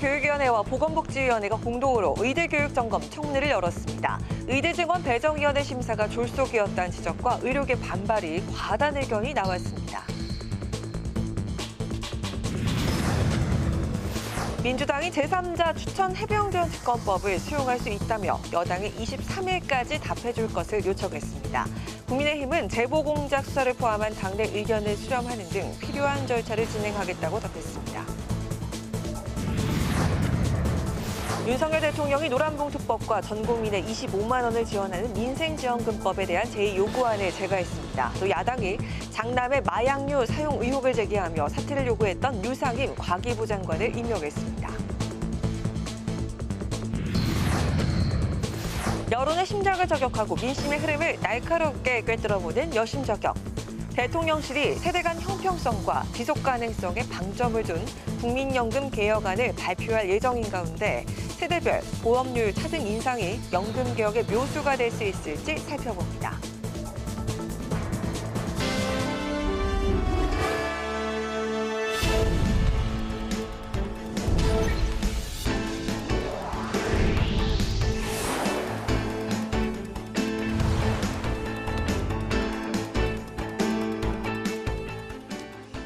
교육위원회와 보건복지위원회가 공동으로 의대 교육 점검 청문회를 열었습니다. 의대 증원 배정위원회 심사가 졸속이었다는 지적과 의료계 반발이 과다한 의견이 나왔습니다. 민주당이 제3자 추천 해병대원 특검법을 수용할 수 있다며 여당에 23일까지 답해줄 것을 요청했습니다. 국민의힘은 제보공작 수사를 포함한 당내 의견을 수렴하는 등 필요한 절차를 진행하겠다고 답했습니다. 윤석열 대통령이 노란봉투법과 전 국민에 25만 원을 지원하는 민생지원금법에 대한 제2요구안을 제거했습니다. 또 야당이 장남의 마약류 사용 의혹을 제기하며 사퇴를 요구했던 류상임 과기부 장관을 임명했습니다. 여론의 심장을 저격하고 민심의 흐름을 날카롭게 꿰뚫어보는 여심 저격. 대통령실이 세대 간 형평성과 지속 가능성에 방점을 둔 국민연금 개혁안을 발표할 예정인 가운데 세대별 보험료율 차등 인상이 연금 개혁의 묘수가 될 수 있을지 살펴봅니다.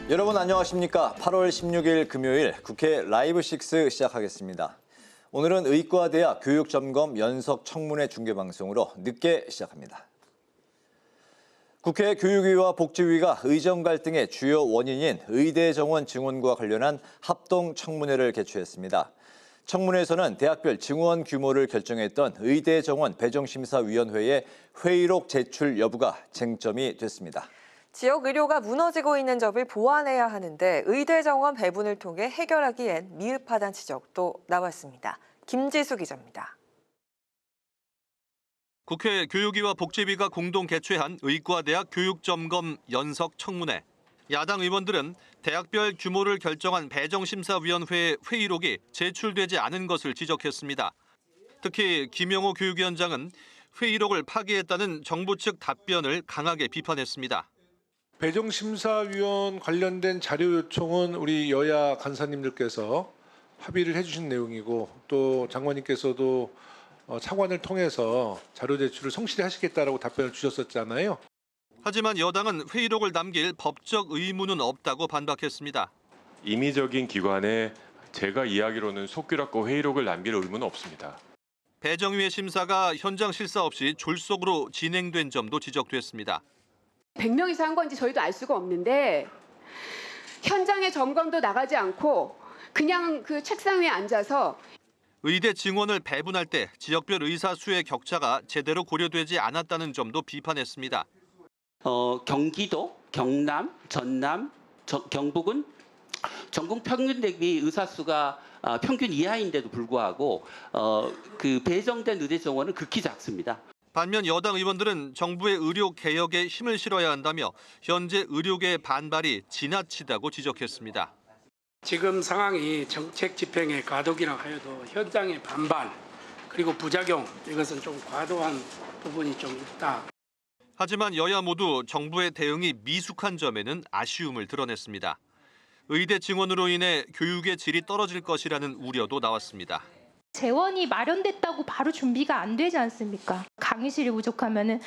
여러분 안녕하십니까? 8월 16일 금요일 국회 라이브 6 시작하겠습니다. 오늘은 의과대학 교육점검 연석 청문회 중계방송으로 늦게 시작합니다. 국회 교육위와 복지위가 의정 갈등의 주요 원인인 의대 정원 증원과 관련한 합동 청문회를 개최했습니다. 청문회에서는 대학별 증원 규모를 결정했던 의대 정원 배정심사위원회의 회의록 제출 여부가 쟁점이 됐습니다. 지역 의료가 무너지고 있는 점을 보완해야 하는데 의대 정원 배분을 통해 해결하기엔 미흡하다는 지적도 나왔습니다. 김지수 기자입니다. 국회 교육위와 복지위가 공동 개최한 의과대학 교육점검 연석 청문회. 야당 의원들은 대학별 규모를 결정한 배정심사위원회의 회의록이 제출되지 않은 것을 지적했습니다. 특히 김영호 교육위원장은 회의록을 파기했다는 정부 측 답변을 강하게 비판했습니다. 배정심사위원 관련된 자료 요청은 우리 여야 간사님들께서 합의를 해주신 내용이고 또 장관님께서도 차관을 통해서 자료 제출을 성실히 하시겠다라고 답변을 주셨었잖아요. 하지만 여당은 회의록을 남길 법적 의무는 없다고 반박했습니다. 임의적인 기관에 제가 이야기로는 속규락고 회의록을 남길 의무는 없습니다. 배정위의 심사가 현장 실사 없이 졸속으로 진행된 점도 지적됐습니다. 100명이서 한 건지 저희도 알 수가 없는데 현장에 점검도 나가지 않고 그냥 그 책상 위에 앉아서 의대 증원을 배분할 때 지역별 의사 수의 격차가 제대로 고려되지 않았다는 점도 비판했습니다. 경기도, 경남, 전남, 경북은 전국 평균 대비 의사 수가 평균 이하인데도 불구하고 그 배정된 의대 정원은 극히 작습니다. 반면 여당 의원들은 정부의 의료 개혁에 힘을 실어야 한다며 현재 의료계의 반발이 지나치다고 지적했습니다. 지금 상황이 정책 집행의 가독이라 하여도 현장의 반발 그리고 부작용 이것은 좀 과도한 부분이 좀 있다. 하지만 여야 모두 정부의 대응이 미숙한 점에는 아쉬움을 드러냈습니다. 의대 증원으로 인해 교육의 질이 떨어질 것이라는 우려도 나왔습니다. 재원이 마련됐다고 바로 준비가 안 되지 않습니까? 강의실이 부족하면은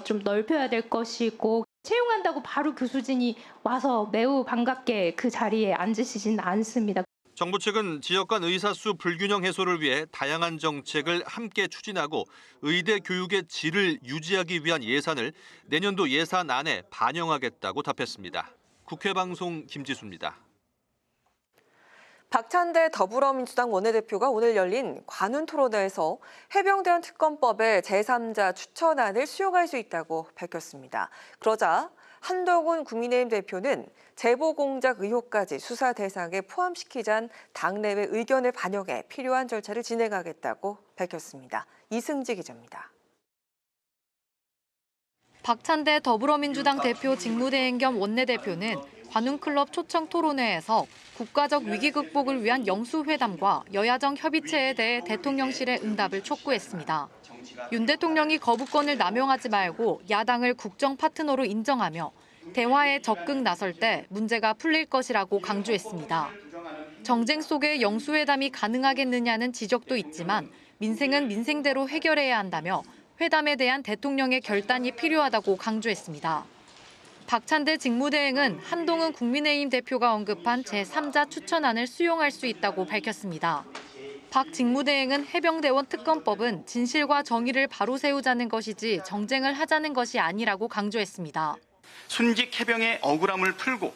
좀 넓혀야 될 것이고 채용한다고 바로 교수진이 와서 매우 반갑게 그 자리에 앉으시진 않습니다. 정부 측은 지역 간 의사 수 불균형 해소를 위해 다양한 정책을 함께 추진하고 의대 교육의 질을 유지하기 위한 예산을 내년도 예산안에 반영하겠다고 답했습니다. 국회 방송 김지수입니다. 박찬대 더불어민주당 원내대표가 오늘 열린 관훈 토론회에서 해병대원 특검법의 제3자 추천안을 수용할 수 있다고 밝혔습니다. 그러자 한동훈 국민의힘 대표는 제보 공작 의혹까지 수사 대상에 포함시키자는 당내외 의견을 반영해 필요한 절차를 진행하겠다고 밝혔습니다. 이승지 기자입니다. 박찬대 더불어민주당 대표 직무대행 겸 원내대표는 관훈클럽 초청 토론회에서 국가적 위기 극복을 위한 영수회담과 여야정 협의체에 대해 대통령실의 응답을 촉구했습니다. 윤 대통령이 거부권을 남용하지 말고 야당을 국정 파트너로 인정하며 대화에 적극 나설 때 문제가 풀릴 것이라고 강조했습니다. 정쟁 속에 영수회담이 가능하겠느냐는 지적도 있지만 민생은 민생대로 해결해야 한다며 회담에 대한 대통령의 결단이 필요하다고 강조했습니다. 박찬대 직무대행은 한동훈 국민의힘 대표가 언급한 제3자 추천안을 수용할 수 있다고 밝혔습니다. 박 직무대행은 해병대원 특검법은 진실과 정의를 바로 세우자는 것이지 정쟁을 하자는 것이 아니라고 강조했습니다. 순직 해병의 억울함을 풀고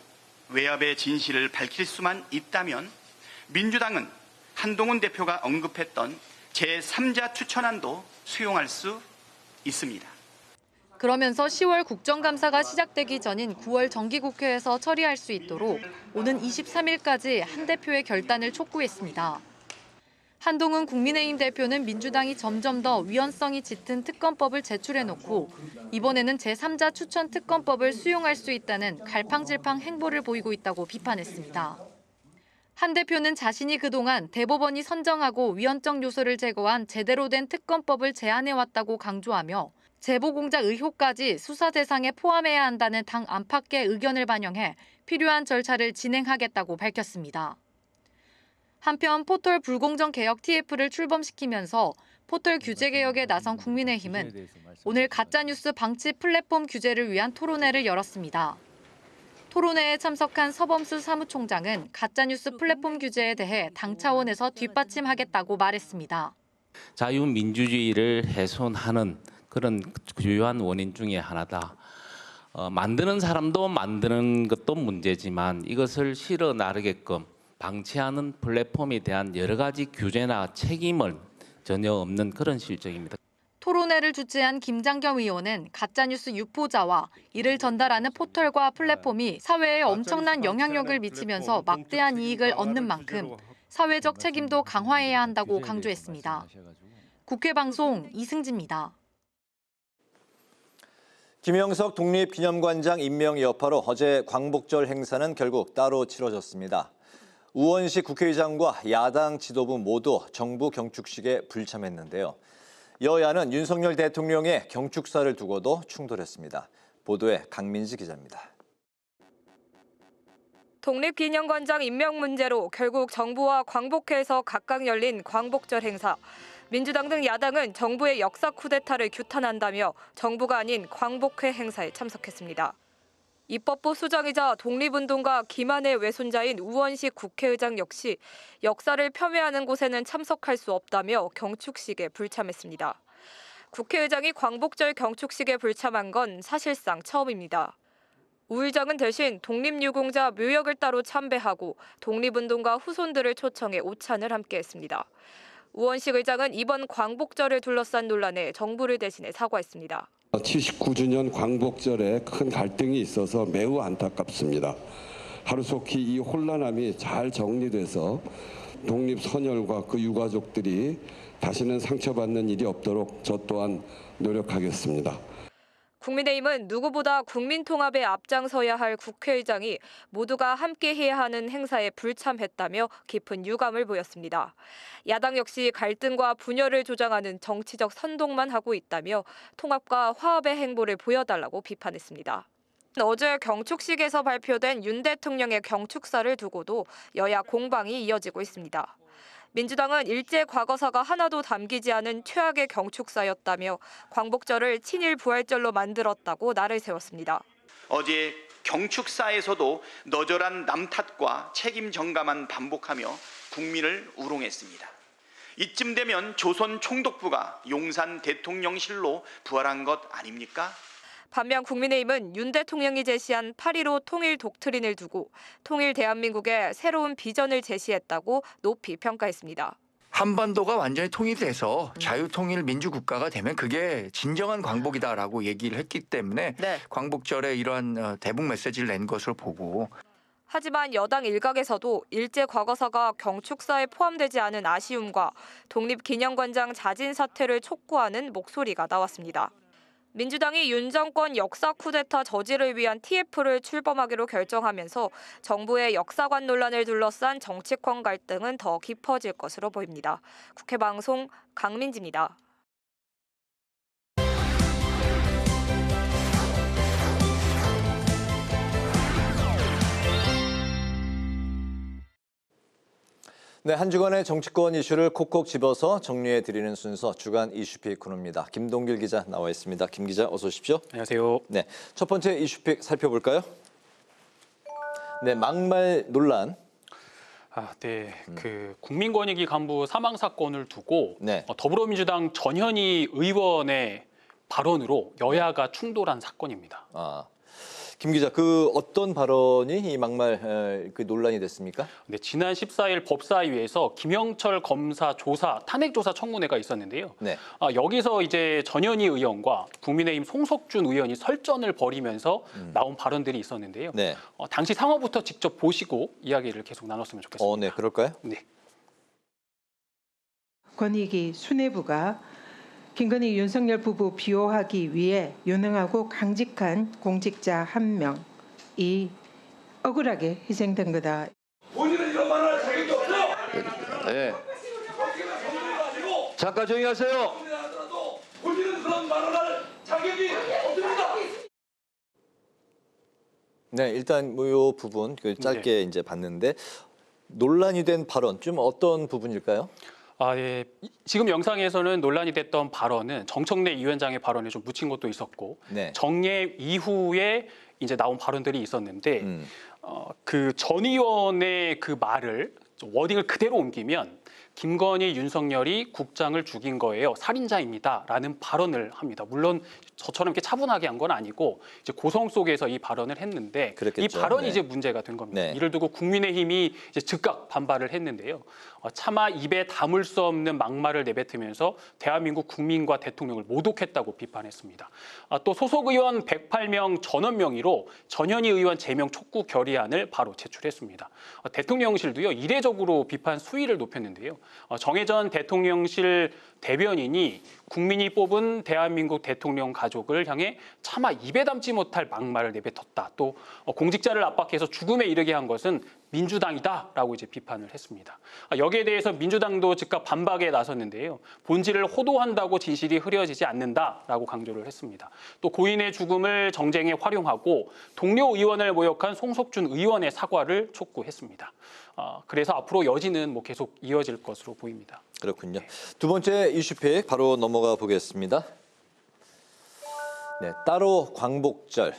외압의 진실을 밝힐 수만 있다면 민주당은 한동훈 대표가 언급했던 제3자 추천안도 수용할 수 있습니다. 그러면서 10월 국정감사가 시작되기 전인 9월 정기국회에서 처리할 수 있도록 오는 23일까지 한 대표의 결단을 촉구했습니다. 한동훈 국민의힘 대표는 민주당이 점점 더 위헌성이 짙은 특검법을 제출해놓고 이번에는 제3자 추천 특검법을 수용할 수 있다는 갈팡질팡 행보를 보이고 있다고 비판했습니다. 한 대표는 자신이 그동안 대법원이 선정하고 위헌적 요소를 제거한 제대로 된 특검법을 제안해왔다고 강조하며 제보공작 의혹까지 수사 대상에 포함해야 한다는 당 안팎의 의견을 반영해 필요한 절차를 진행하겠다고 밝혔습니다. 한편 포털 불공정 개혁 TF를 출범시키면서 포털 규제 개혁에 나선 국민의힘은 오늘 가짜뉴스 방치 플랫폼 규제를 위한 토론회를 열었습니다. 토론회에 참석한 서범수 사무총장은 가짜뉴스 플랫폼 규제에 대해 당 차원에서 뒷받침하겠다고 말했습니다. 자유민주주의를 훼손하는 그런 주요한 원인 중에 하나다. 만드는 사람도 만드는 것도 문제지만 이것을 실어 나르게끔 방치하는 플랫폼에 대한 여러 가지 규제나 책임을 전혀 없는 그런 실정입니다. 토론회를 주최한 김장겸 의원은 가짜뉴스 유포자와 이를 전달하는 포털과 플랫폼이 사회에 엄청난 영향력을 미치면서 막대한 이익을 얻는 만큼 사회적 책임도 강화해야 한다고 강조했습니다. 국회 방송 이승지입니다. 김영석 독립기념관장 임명 여파로 어제 광복절 행사는 결국 따로 치러졌습니다. 우원식 국회의장과 야당 지도부 모두 정부 경축식에 불참했는데요. 여야는 윤석열 대통령의 경축사를 두고도 충돌했습니다. 보도에 강민지 기자입니다. 독립기념관장 임명 문제로 결국 정부와 광복회에서 각각 열린 광복절 행사. 민주당 등 야당은 정부의 역사 쿠데타를 규탄한다며 정부가 아닌 광복회 행사에 참석했습니다. 입법부 수장이자 독립운동가 김한의 외손자인 우원식 국회의장 역시 역사를 폄훼하는 곳에는 참석할 수 없다며 경축식에 불참했습니다. 국회의장이 광복절 경축식에 불참한 건 사실상 처음입니다. 우 의장은 대신 독립유공자 묘역을 따로 참배하고 독립운동가 후손들을 초청해 오찬을 함께했습니다. 우원식 의장은 이번 광복절을 둘러싼 논란에 정부를 대신해 사과했습니다. 79주년 광복절에 큰 갈등이 있어서 매우 안타깝습니다. 하루속히 이 혼란함이 잘 정리돼서 독립선열과 그 유가족들이 다시는 상처받는 일이 없도록 저 또한 노력하겠습니다. 국민의힘은 누구보다 국민통합에 앞장서야 할 국회의장이 모두가 함께해야 하는 행사에 불참했다며 깊은 유감을 보였습니다. 야당 역시 갈등과 분열을 조장하는 정치적 선동만 하고 있다며 통합과 화합의 행보를 보여달라고 비판했습니다. 어제 경축식에서 발표된 윤 대통령의 경축사를 두고도 여야 공방이 이어지고 있습니다. 민주당은 일제 과거사가 하나도 담기지 않은 최악의 경축사였다며 광복절을 친일 부활절로 만들었다고 날을 세웠습니다. 어제 경축사에서도 너절한 남 탓과 책임 전가만 반복하며 국민을 우롱했습니다. 이쯤 되면 조선 총독부가 용산 대통령실로 부활한 것 아닙니까? 반면 국민의힘은 윤 대통령이 제시한 8.15 통일 독트린을 두고 통일 대한민국의 새로운 비전을 제시했다고 높이 평가했습니다. 한반도가 완전히 통일돼서 자유통일 민주국가가 되면 그게 진정한 광복이다라고 얘기를 했기 때문에 광복절에 이러한 대북 메시지를 낸 것으로 보고. 하지만 여당 일각에서도 일제 과거사가 경축사에 포함되지 않은 아쉬움과 독립기념관장 자진 사퇴를 촉구하는 목소리가 나왔습니다. 민주당이 윤 정권 역사 쿠데타 저지를 위한 TF를 출범하기로 결정하면서 정부의 역사관 논란을 둘러싼 정치권 갈등은 더 깊어질 것으로 보입니다. 국회 방송 강민지입니다. 네, 한 주간의 정치권 이슈를 콕콕 집어서 정리해드리는 순서 주간 이슈픽 코너입니다. 김동길 기자 나와 있습니다. 김 기자 어서 오십시오. 안녕하세요. 네, 첫 번째 이슈픽 살펴볼까요? 네, 막말 논란. 네. 그 국민권익위 간부 사망 사건을 두고 더불어민주당 전현희 의원의 발언으로 여야가 충돌한 사건입니다. 김 기자, 그 어떤 발언이 이 막말 그 논란이 됐습니까? 네, 지난 14일 법사위에서 김영철 검사 탄핵 조사 청문회가 있었는데요. 네. 여기서 이제 전현희 의원과 국민의힘 송석준 의원이 설전을 벌이면서 나온 발언들이 있었는데요. 네. 당시 상황부터 직접 보시고 이야기를 계속 나눴으면 좋겠습니다. 네, 그럴까요? 네. 권익위 수뇌부가 김건희 윤석열 부부 비호하기 위해 유능하고 강직한 공직자 한 명이 억울하게 희생된 거다. 본인은 이런 말을 할 자격이 없어요. 네. 잠깐 조용히 하세요. 본인은 그런 말을 할 자격이 없습니다. 네, 일단 이 부분 짧게 이제 봤는데 논란이 된 발언 좀 어떤 부분일까요? 예. 지금 영상에서는 논란이 됐던 발언은 정청래 위원장의 발언에 좀 묻힌 것도 있었고 정례 이후에 이제 나온 발언들이 있었는데 그 전 의원의 그 말을 워딩을 그대로 옮기면 김건희, 윤석열이 국장을 죽인 거예요. 살인자입니다라는 발언을 합니다. 물론 저처럼 이렇게 차분하게 한 건 아니고 이제 고성 속에서 이 발언을 했는데 그랬겠죠. 이 발언이 이제 문제가 된 겁니다. 이를 두고 국민의힘이 이제 즉각 반발을 했는데요. 차마 입에 담을 수 없는 막말을 내뱉으면서 대한민국 국민과 대통령을 모독했다고 비판했습니다. 또 소속 의원 108명 전원 명의로 전현희 의원 제명 촉구 결의안을 바로 제출했습니다. 대통령실도요 이례적으로 비판 수위를 높였는데요. 정해전 대통령실 대변인이 국민이 뽑은 대한민국 대통령 가족을 향해 차마 입에 담지 못할 막말을 내뱉었다. 또 공직자를 압박해서 죽음에 이르게 한 것은 민주당이다라고 이제 비판을 했습니다. 여기에 대해서 민주당도 즉각 반박에 나섰는데요. 본질을 호도한다고 진실이 흐려지지 않는다라고 강조를 했습니다. 또 고인의 죽음을 정쟁에 활용하고 동료 의원을 모욕한 송석준 의원의 사과를 촉구했습니다. 그래서 앞으로 여지는 뭐 계속 이어질 것으로 보입니다. 그렇군요. 두 번째 이슈픽 바로 넘어가 보겠습니다. 네, 따로 광복절.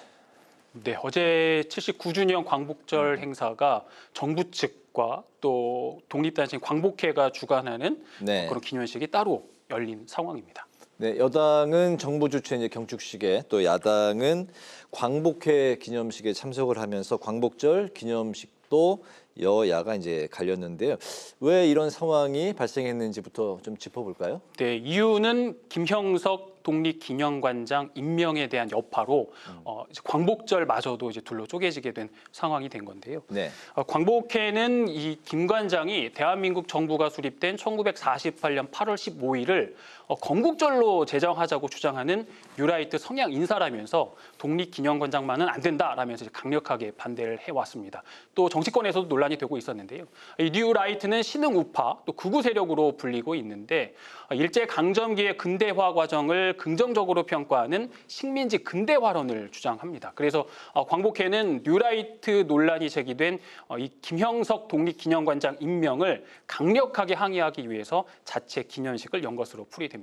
네, 어제 79주년 광복절 행사가 정부 측과 또 독립단체인 광복회가 주관하는 그런 기념식이 따로 열린 상황입니다. 네, 여당은 정부 주최 경축식에 또 야당은 광복회 기념식에 참석을 하면서 광복절 기념식도 여야가 이제 갈렸는데요. 왜 이런 상황이 발생했는지부터 좀 짚어볼까요? 네, 이유는 김형석 독립기념관장 임명에 대한 여파로 광복절마저도 이제 둘로 쪼개지게 된 상황이 된 건데요. 광복회는 이 김 관장이 대한민국 정부가 수립된 1948년 8월 15일을 건국절로 제정하자고 주장하는 뉴라이트 성향 인사라면서 독립기념관장만은 안 된다라면서 강력하게 반대를 해왔습니다. 또 정치권에서도 논란이 되고 있었는데요. 이 뉴라이트는 신흥 우파 또 극우 세력으로 불리고 있는데 일제 강점기의 근대화 과정을 긍정적으로 평가하는 식민지 근대화론을 주장합니다. 그래서 광복회는 뉴라이트 논란이 제기된 이 김형석 독립기념관장 임명을 강력하게 항의하기 위해서 자체 기념식을 연 것으로 풀이됩니다.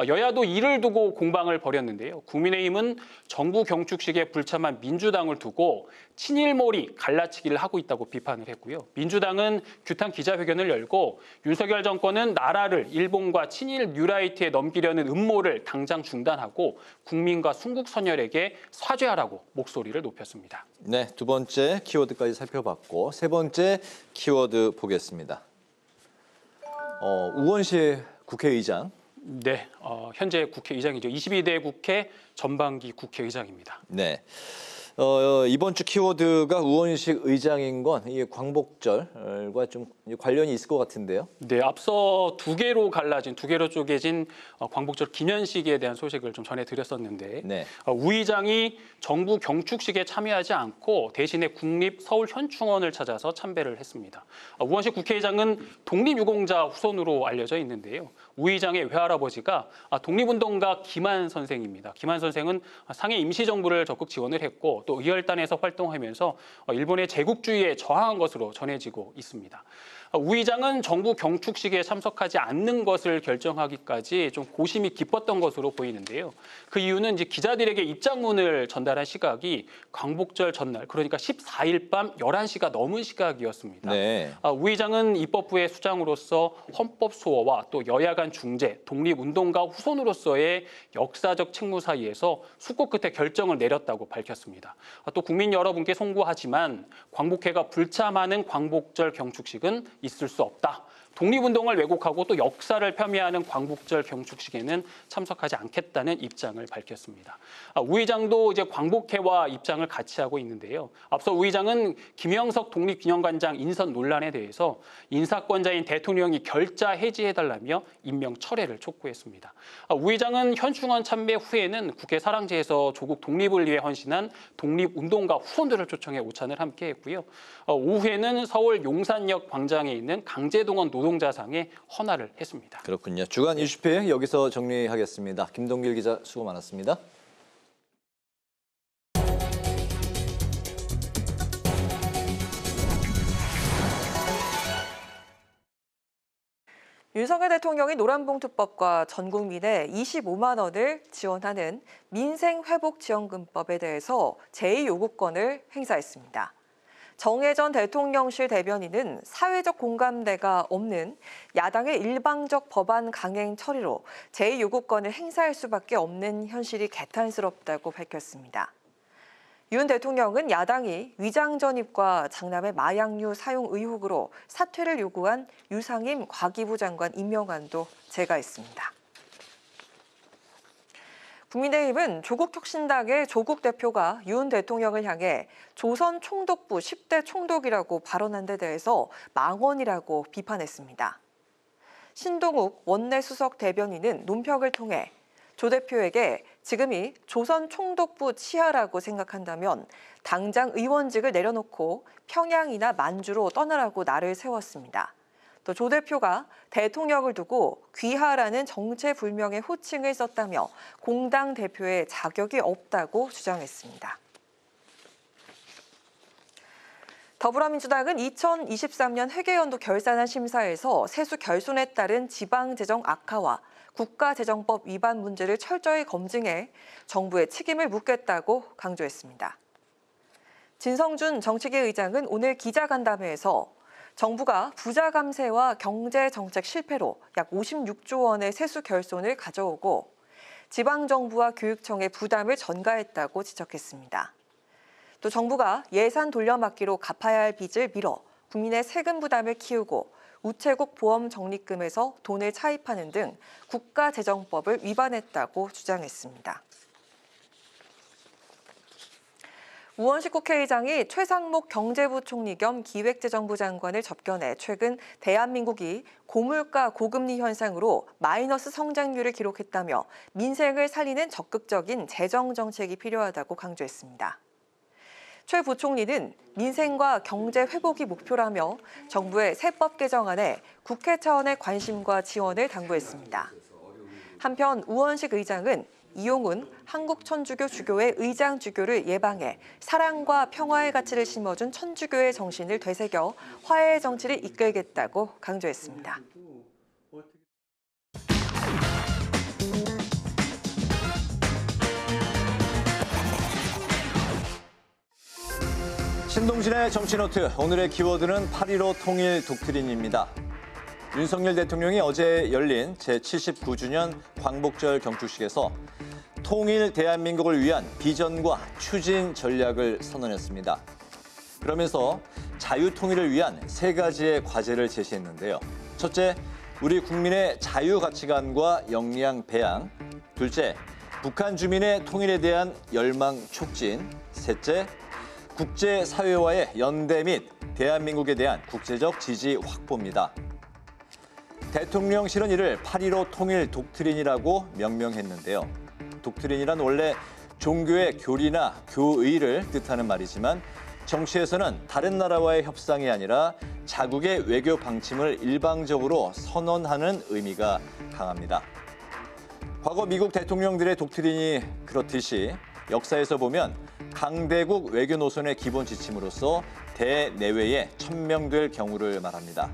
여야도 이를 두고 공방을 벌였는데요. 국민의힘은 정부 경축식에 불참한 민주당을 두고 친일몰이 갈라치기를 하고 있다고 비판을 했고요. 민주당은 규탄 기자회견을 열고 윤석열 정권은 나라를 일본과 친일 뉴라이트에 넘기려는 음모를 당장 중단하고 국민과 순국 선열에게 사죄하라고 목소리를 높였습니다. 네, 두 번째 키워드까지 살펴봤고 세 번째 키워드 보겠습니다. 우원식 국회의장. 네, 현재 국회의장이죠. 22대 국회 전반기 국회의장입니다. 네. 이번 주 키워드가 우원식 의장인 건 이 광복절과 좀 관련이 있을 것 같은데요. 네, 앞서 두 개로 쪼개진 광복절 기념식에 대한 소식을 좀 전해드렸었는데 우 의장이 정부 경축식에 참여하지 않고 대신에 국립 서울현충원을 찾아서 참배를 했습니다. 우원식 국회의장은 독립유공자 후손으로 알려져 있는데요. 우 의장의 외할아버지가 독립운동가 김한 선생입니다. 김한 선생은 상해 임시정부를 적극 지원을 했고 또 의열단에서 활동하면서 일본의 제국주의에 저항한 것으로 전해지고 있습니다. 우 의장은 정부 경축식에 참석하지 않는 것을 결정하기까지 좀 고심이 깊었던 것으로 보이는데요. 그 이유는 이제 기자들에게 입장문을 전달한 시각이 광복절 전날, 그러니까 14일 밤 11시가 넘은 시각이었습니다. 네. 우 의장은 입법부의 수장으로서 헌법 수호와 또 여야 간 중재, 독립운동가 후손으로서의 역사적 책무 사이에서 숙고 끝에 결정을 내렸다고 밝혔습니다. 또 국민 여러분께 송구하지만 광복회가 불참하는 광복절 경축식은 있을 수 없다. 독립운동을 왜곡하고 또 역사를 폄훼하는 광복절 경축식에는 참석하지 않겠다는 입장을 밝혔습니다. 우 의장도 이제 광복회와 입장을 같이 하고 있는데요. 앞서 우 의장은 김영석 독립기념관장 인선 논란에 대해서 인사권자인 대통령이 결자 해지해달라며 임명 철회를 촉구했습니다. 우 의장은 현충원 참배 후에는 국회 사랑제에서 조국 독립을 위해 헌신한 독립운동가 후손들을 초청해 오찬을 함께했고요. 오후에는 서울 용산역 광장에 있는 강제동원 노동자상에 헌화를 했습니다. 그렇군요. 주간 이슈픽 여기서 정리하겠습니다. 김동길 기자 수고 많았습니다. 윤석열 대통령이 노란봉투법과 전 국민에 25만 원을 지원하는 민생회복지원금법에 대해서 제2요구권을 행사했습니다. 정혜전 대통령실 대변인은 사회적 공감대가 없는 야당의 일방적 법안 강행 처리로 제2요구권을 행사할 수밖에 없는 현실이 개탄스럽다고 밝혔습니다. 윤 대통령은 야당이 위장 전입과 장남의 마약류 사용 의혹으로 사퇴를 요구한 유상임 과기부 장관 임명안도 제거했습니다. 국민의힘은 조국혁신당의 조국 대표가 윤 대통령을 향해 조선 총독부 10대 총독이라고 발언한 데 대해서 망언이라고 비판했습니다. 신동욱 원내수석 대변인은 논평을 통해 조 대표에게 지금이 조선 총독부 치하라고 생각한다면 당장 의원직을 내려놓고 평양이나 만주로 떠나라고 날을 세웠습니다. 또 조 대표가 대통령을 두고 귀하라는 정체불명의 호칭을 썼다며 공당 대표의 자격이 없다고 주장했습니다. 더불어민주당은 2023년 회계연도 결산안 심사에서 세수 결손에 따른 지방재정 악화와 국가재정법 위반 문제를 철저히 검증해 정부에 책임을 묻겠다고 강조했습니다. 진성준 정책위 의장은 오늘 기자간담회에서 정부가 부자 감세와 경제정책 실패로 약 56조 원의 세수 결손을 가져오고 지방정부와 교육청에 부담을 전가했다고 지적했습니다. 또 정부가 예산 돌려막기로 갚아야 할 빚을 밀어 국민의 세금 부담을 키우고 우체국 보험 적립금에서 돈을 차입하는 등 국가재정법을 위반했다고 주장했습니다. 우원식 국회의장이 최상목 경제부총리 겸 기획재정부 장관을 접견해 최근 대한민국이 고물가 고금리 현상으로 마이너스 성장률을 기록했다며 민생을 살리는 적극적인 재정정책이 필요하다고 강조했습니다. 최 부총리는 민생과 경제 회복이 목표라며 정부의 세법 개정안에 국회 차원의 관심과 지원을 당부했습니다. 한편 우원식 의장은 이용훈 한국천주교 주교의 의장 주교를 예방해 사랑과 평화의 가치를 심어준 천주교의 정신을 되새겨 화해의 정치를 이끌겠다고 강조했습니다. 신동진의 정치노트, 오늘의 키워드는 8.15 통일 독트린입니다. 윤석열 대통령이 어제 열린 제79주년 광복절 경축식에서 통일 대한민국을 위한 비전과 추진 전략을 선언했습니다. 그러면서 자유통일을 위한 3가지의 과제를 제시했는데요. 첫째, 우리 국민의 자유가치관과 역량 배양. 둘째, 북한 주민의 통일에 대한 열망 촉진. 셋째, 국제사회와의 연대 및 대한민국에 대한 국제적 지지 확보입니다. 대통령실은 이를 8.15 통일 독트린이라고 명명했는데요. 독트린이란 원래 종교의 교리나 교의를 뜻하는 말이지만 정치에서는 다른 나라와의 협상이 아니라 자국의 외교 방침을 일방적으로 선언하는 의미가 강합니다. 과거 미국 대통령들의 독트린이 그렇듯이 역사에서 보면 강대국 외교 노선의 기본 지침으로서 대내외에 천명될 경우를 말합니다.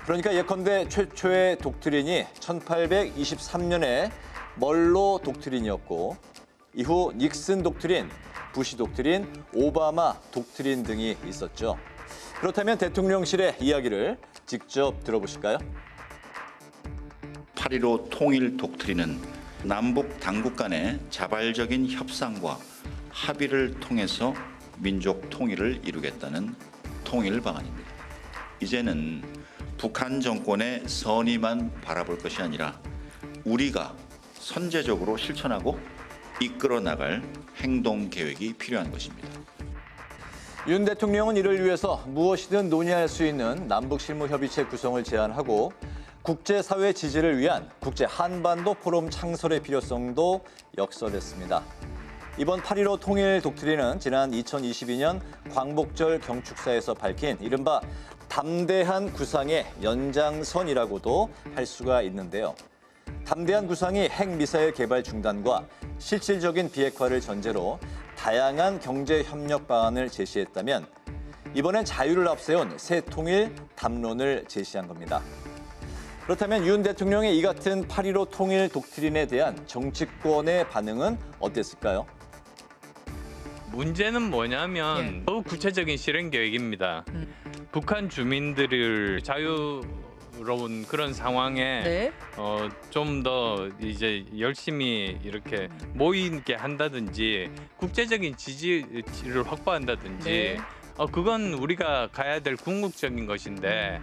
그러니까 예컨대 최초의 독트린이 1823년에 멀로 독트린이었고 이후 닉슨 독트린, 부시 독트린, 오바마 독트린 등이 있었죠. 그렇다면 대통령실의 이야기를 직접 들어보실까요? 8.15 통일 독트린은 남북 당국 간의 자발적인 협상과 합의를 통해서 민족 통일을 이루겠다는 통일 방안입니다. 이제는 북한 정권의 선의만 바라볼 것이 아니라 우리가 선제적으로 실천하고 이끌어 나갈 행동 계획이 필요한 것입니다. 윤 대통령은 이를 위해서 무엇이든 논의할 수 있는 남북실무협의체 구성을 제안하고 국제사회 지지를 위한 국제 한반도 포럼 창설의 필요성도 역설했습니다. 이번 8.15 통일 독트린은 지난 2022년 광복절 경축사에서 밝힌 이른바 담대한 구상의 연장선이라고도 할 수가 있는데요. 담대한 구상이 핵미사일 개발 중단과 실질적인 비핵화를 전제로 다양한 경제협력 방안을 제시했다면 이번엔 자유를 앞세운 새 통일 담론을 제시한 겁니다. 그렇다면 윤 대통령의 이 같은 8.15 통일 독트린에 대한 정치권의 반응은 어땠을까요? 문제는 뭐냐면 더욱 구체적인 실행 계획입니다. 북한 주민들을 자유로운 그런 상황에 좀 더 이제 열심히 이렇게 모이게 한다든지 국제적인 지지를 확보한다든지 그건 우리가 가야 될 궁극적인 것인데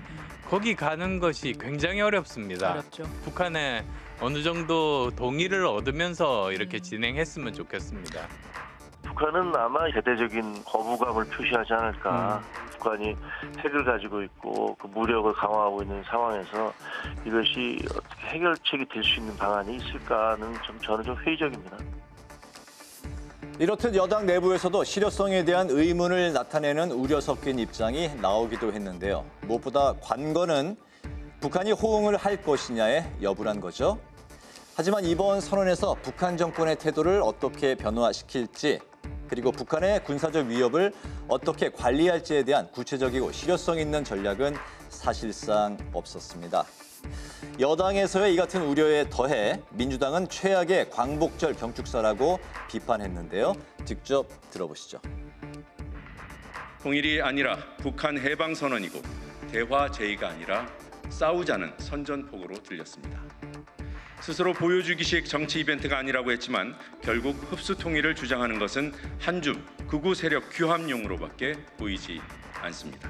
거기 가는 것이 굉장히 어렵습니다. 어렵죠. 북한에 어느 정도 동의를 얻으면서 이렇게 진행했으면 좋겠습니다. 북한은 아마 대대적인 거부감을 표시하지 않을까. 북한이 핵을 가지고 있고 그 무력을 강화하고 있는 상황에서 이것이 어떻게 해결책이 될 수 있는 방안이 있을까는 저는 좀 회의적입니다. 이렇듯 여당 내부에서도 실효성에 대한 의문을 나타내는 우려 섞인 입장이 나오기도 했는데요. 무엇보다 관건은 북한이 호응을 할 것이냐의 여부란 거죠. 하지만 이번 선언에서 북한 정권의 태도를 어떻게 변화시킬지 그리고 북한의 군사적 위협을 어떻게 관리할지에 대한 구체적이고 실효성 있는 전략은 사실상 없었습니다. 여당에서의 이 같은 우려에 더해 민주당은 최악의 광복절 경축사라고 비판했는데요. 직접 들어보시죠. 통일이 아니라 북한 해방 선언이고 대화 제의가 아니라 싸우자는 선전포고로 들렸습니다. 스스로 보여주기식 정치 이벤트가 아니라고 했지만 결국 흡수 통일을 주장하는 것은 한줌 극우 세력 규합용으로밖에 보이지 않습니다.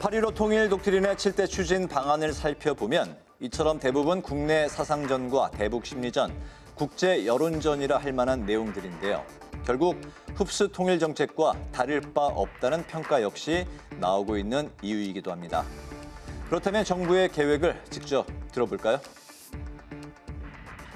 8.15 통일 독트린의 7대 추진 방안을 살펴보면 이처럼 대부분 국내 사상전과 대북 심리전, 국제 여론전이라 할 만한 내용들인데요. 결국 흡수 통일 정책과 다를 바 없다는 평가 역시 나오고 있는 이유이기도 합니다. 그렇다면 정부의 계획을 직접 들어볼까요?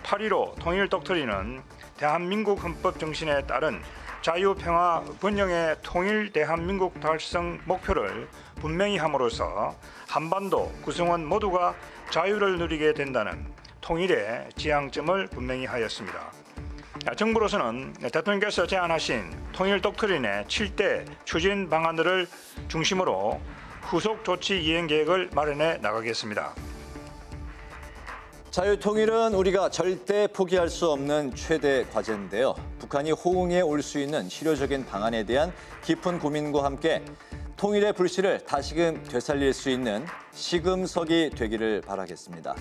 8.15 통일 독트린은 대한민국 헌법 정신에 따른 자유, 평화, 번영의 통일 대한민국 달성 목표를 분명히 함으로써 한반도 구성원 모두가 자유를 누리게 된다는 통일의 지향점을 분명히 하였습니다. 정부로서는 대통령께서 제안하신 통일 독트린의 7대 추진 방안들을 중심으로 후속 조치 이행 계획을 마련해 나가겠습니다. 자유통일은 우리가 절대 포기할 수 없는 최대 과제인데요. 북한이 호응해 올 수 있는 실효적인 방안에 대한 깊은 고민과 함께 통일의 불씨를 다시금 되살릴 수 있는 시금석이 되기를 바라겠습니다.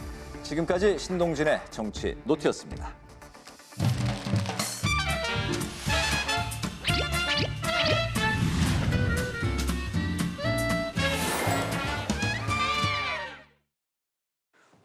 지금까지 신동진의 정치 노트였습니다.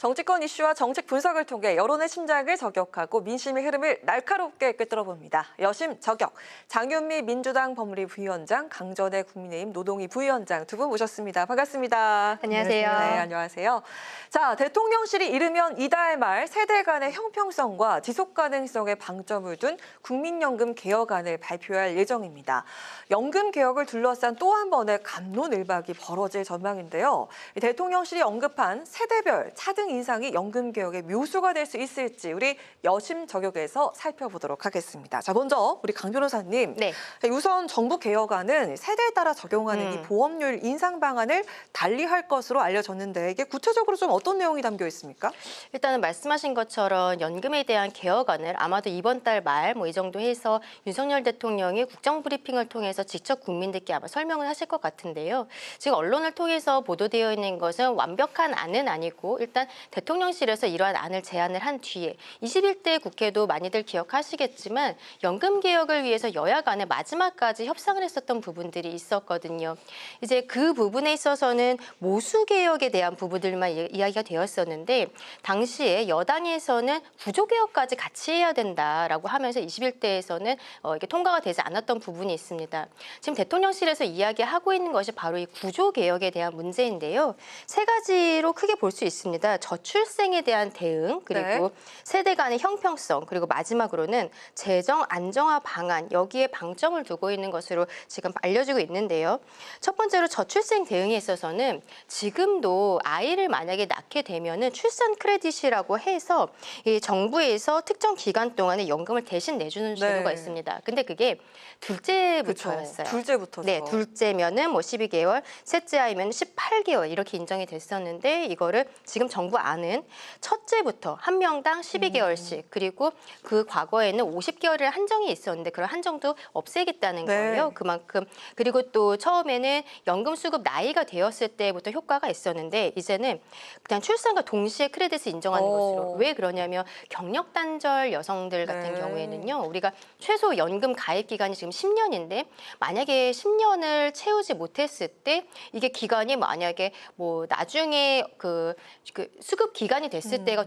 정치권 이슈와 정책 분석을 통해 여론의 심장을 저격하고 민심의 흐름을 날카롭게 꿰뚫어봅니다. 여심 저격, 장윤미 민주당 법무리 부위원장, 강전의 국민의힘 노동희 부위원장 두 분 모셨습니다. 반갑습니다. 안녕하세요. 네, 안녕하세요. 자, 대통령실이 이르면 이달 말 세대 간의 형평성과 지속 가능성에 방점을 둔 국민연금 개혁안을 발표할 예정입니다. 연금 개혁을 둘러싼 또 한 번의 갑론을박이 벌어질 전망인데요. 대통령실이 언급한 세대별 차등 인상이 연금 개혁의 묘수가 될 수 있을지 우리 여심 저격에서 살펴보도록 하겠습니다. 자, 먼저 우리 강 변호사님. 네. 우선 정부 개혁안은 세대에 따라 적용하는 이 보험료율 인상 방안을 달리할 것으로 알려졌는데 이게 구체적으로 좀 어떤 내용이 담겨 있습니까? 일단은 말씀하신 것처럼 연금에 대한 개혁안을 아마도 이번 달 말 이 정도 해서 윤석열 대통령이 국정브리핑을 통해서 직접 국민들께 아마 설명을 하실 것 같은데요. 지금 언론을 통해서 보도되어 있는 것은 완벽한 안은 아니고 일단 대통령실에서 이러한 안을 제안을 한 뒤에 21대 국회도 많이들 기억하시겠지만 연금 개혁을 위해서 여야 간에 마지막까지 협상을 했었던 부분들이 있었거든요. 이제 그 부분에 있어서는 모수 개혁에 대한 부분들만 이야기가 되었었는데 당시에 여당에서는 구조 개혁까지 같이 해야 된다라고 하면서 21대에서는 이게 통과가 되지 않았던 부분이 있습니다. 지금 대통령실에서 이야기하고 있는 것이 바로 이 구조 개혁에 대한 문제인데요. 세 가지로 크게 볼 수 있습니다. 저출생에 대한 대응, 그리고 네. 세대 간의 형평성, 그리고 마지막으로는 재정 안정화 방안, 여기에 방점을 두고 있는 것으로 지금 알려지고 있는데요. 첫 번째로 저출생 대응에 있어서는 지금도 아이를 만약에 낳게 되면은 출산 크레딧이라고 해서 이 정부에서 특정 기간 동안에 연금을 대신 내주는 제도가 있습니다. 근데 그게 둘째부터였어요. 둘째부터죠. 네, 둘째면은 12개월, 셋째 아이면 18개월 이렇게 인정이 됐었는데 이거를 지금 정부 안은 첫째부터 한 명당 12개월씩 그리고 그 과거에는 50개월을 한정이 있었는데 그런 한정도 없애겠다는 거예요. 그만큼 그리고 또 처음에는 연금 수급 나이가 되었을 때부터 효과가 있었는데 이제는 그냥 출산과 동시에 크레딧을 인정하는 것으로. 왜 그러냐면 경력 단절 여성들 같은 경우에는요. 우리가 최소 연금 가입 기간이 지금 10년인데 만약에 10년을 채우지 못했을 때 이게 기간이 만약에 뭐 나중에 그 수급 기간이 됐을 때가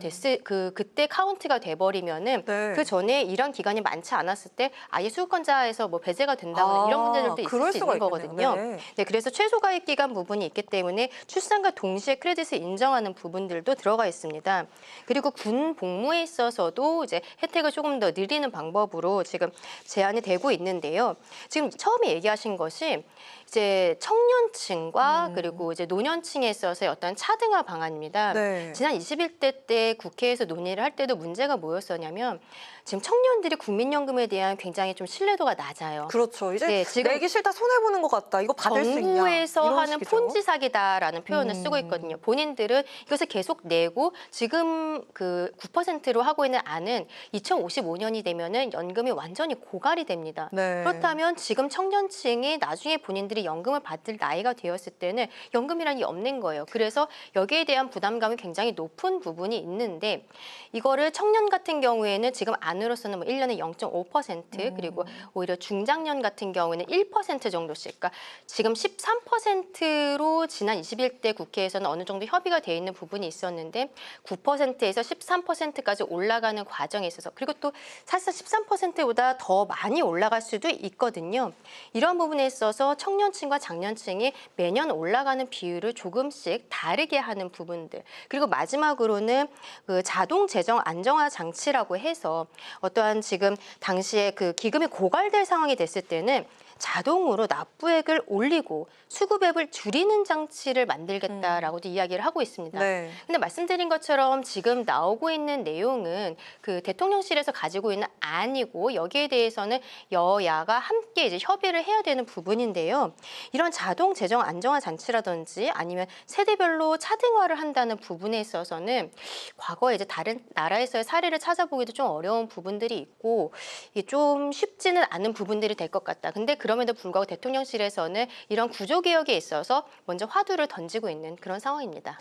그때 카운트가 돼버리면은 그 전에 이런 기간이 많지 않았을 때 아예 수급권자에서 뭐 배제가 된다거나 이런 문제들도 있을 수 있는 거거든요. 네, 그래서 최소 가입 기간 부분이 있기 때문에 출산과 동시에 크레딧을 인정하는 부분들도 들어가 있습니다. 그리고 군 복무에 있어서도 이제 혜택을 조금 더 늘리는 방법으로 지금 제안이 되고 있는데요. 지금 처음에 얘기하신 것이 이제 청년층과 그리고 이제 노년층에 있어서의 어떤 차등화 방안입니다. 지난 21대 때 국회에서 논의를 할 때도 문제가 뭐였었냐면 지금 청년들이 국민연금에 대한 굉장히 좀 신뢰도가 낮아요. 그렇죠. 이제 지금 내기 싫다 손해보는 것 같다. 이거 받을 수 있냐. 정부에서 이런 하는 식이죠. 폰지 사기다라는 표현을 쓰고 있거든요. 본인들은 이것을 계속 내고 지금 그 9%로 하고 있는 안은 2055년이 되면은 연금이 완전히 고갈이 됩니다. 그렇다면 지금 청년층이 나중에 본인들이 연금을 받을 나이가 되었을 때는 연금이라는 게 없는 거예요. 그래서 여기에 대한 부담감이 굉장히 높은 부분이 있는데 이거를 청년 같은 경우에는 지금 안으로서는 뭐 1년에 0.5% 그리고 오히려 중장년 같은 경우에는 1% 정도씩. 그러니까 지금 13%로 지난 21대 국회에서는 어느 정도 협의가 돼 있는 부분이 있었는데 9%에서 13%까지 올라가는 과정에 있어서 그리고 또 사실상 13%보다 더 많이 올라갈 수도 있거든요. 이런 부분에 있어서 청년층과 장년층이 매년 올라가는 비율을 조금씩 다르게 하는 부분들. 그리고 마지막으로는 그 자동 재정 안정화 장치라고 해서 어떠한 지금 당시에 그 기금이 고갈될 상황이 됐을 때는 자동으로 납부액을 올리고 수급액을 줄이는 장치를 만들겠다라고도 이야기를 하고 있습니다. 근데 말씀드린 것처럼 지금 나오고 있는 내용은 그 대통령실에서 가지고 있는 안이고 여기에 대해서는 여야가 함께 이제 협의를 해야 되는 부분인데요. 이런 자동 재정 안정화 장치라든지 아니면 세대별로 차등화를 한다는 부분에 있어서는 과거에 이제 다른 나라에서의 사례를 찾아보기도 좀 어려운 부분들이 있고 이게 좀 쉽지는 않은 부분들이 될 것 같다. 근데 그런 그럼에도 불구하고 대통령실에서는 이런 구조개혁에 있어서 먼저 화두를 던지고 있는 그런 상황입니다.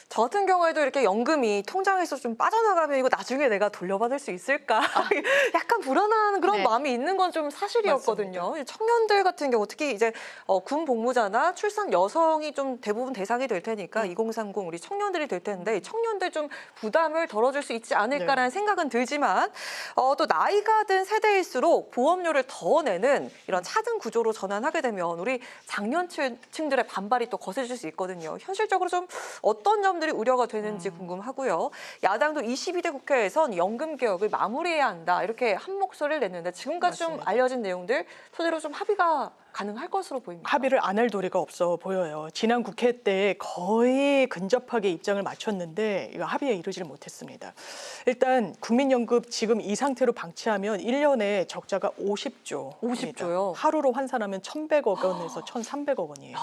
저 같은 경우에도 이렇게 연금이 통장에서 좀 빠져나가면 이거 나중에 내가 돌려받을 수 있을까? 약간 불안한 그런 마음이 있는 건 좀 사실이었거든요. 맞습니다. 청년들 같은 경우 특히 이제 군 복무자나 출산 여성이 좀 대부분 대상이 될 테니까 2030 우리 청년들이 될 텐데 청년들 좀 부담을 덜어줄 수 있지 않을까라는 생각은 들지만 또 나이가 든 세대일수록 보험료를 더 내는 이런 차등 구조로 전환하게 되면 우리 장년층들의 반발이 또 거세질 수 있거든요. 현실적으로 좀 어떤 점들이 우려가 되는지 궁금하고요. 야당도 22대 국회에선 연금 개혁을 마무리해야 한다 이렇게 한 목소리를 냈는데 지금까지 좀 알려진 내용들 토대로 좀 합의가 가능할 것으로 보입니다. 합의를 안 할 도리가 없어 보여요. 지난 국회 때 거의 근접하게 입장을 맞췄는데 이거 합의에 이르지를 못했습니다. 일단 국민연금 지금 이 상태로 방치하면 1년에 적자가 50조. 50조요? 하루로 환산하면 1,100억 원에서 1,300억 원이에요.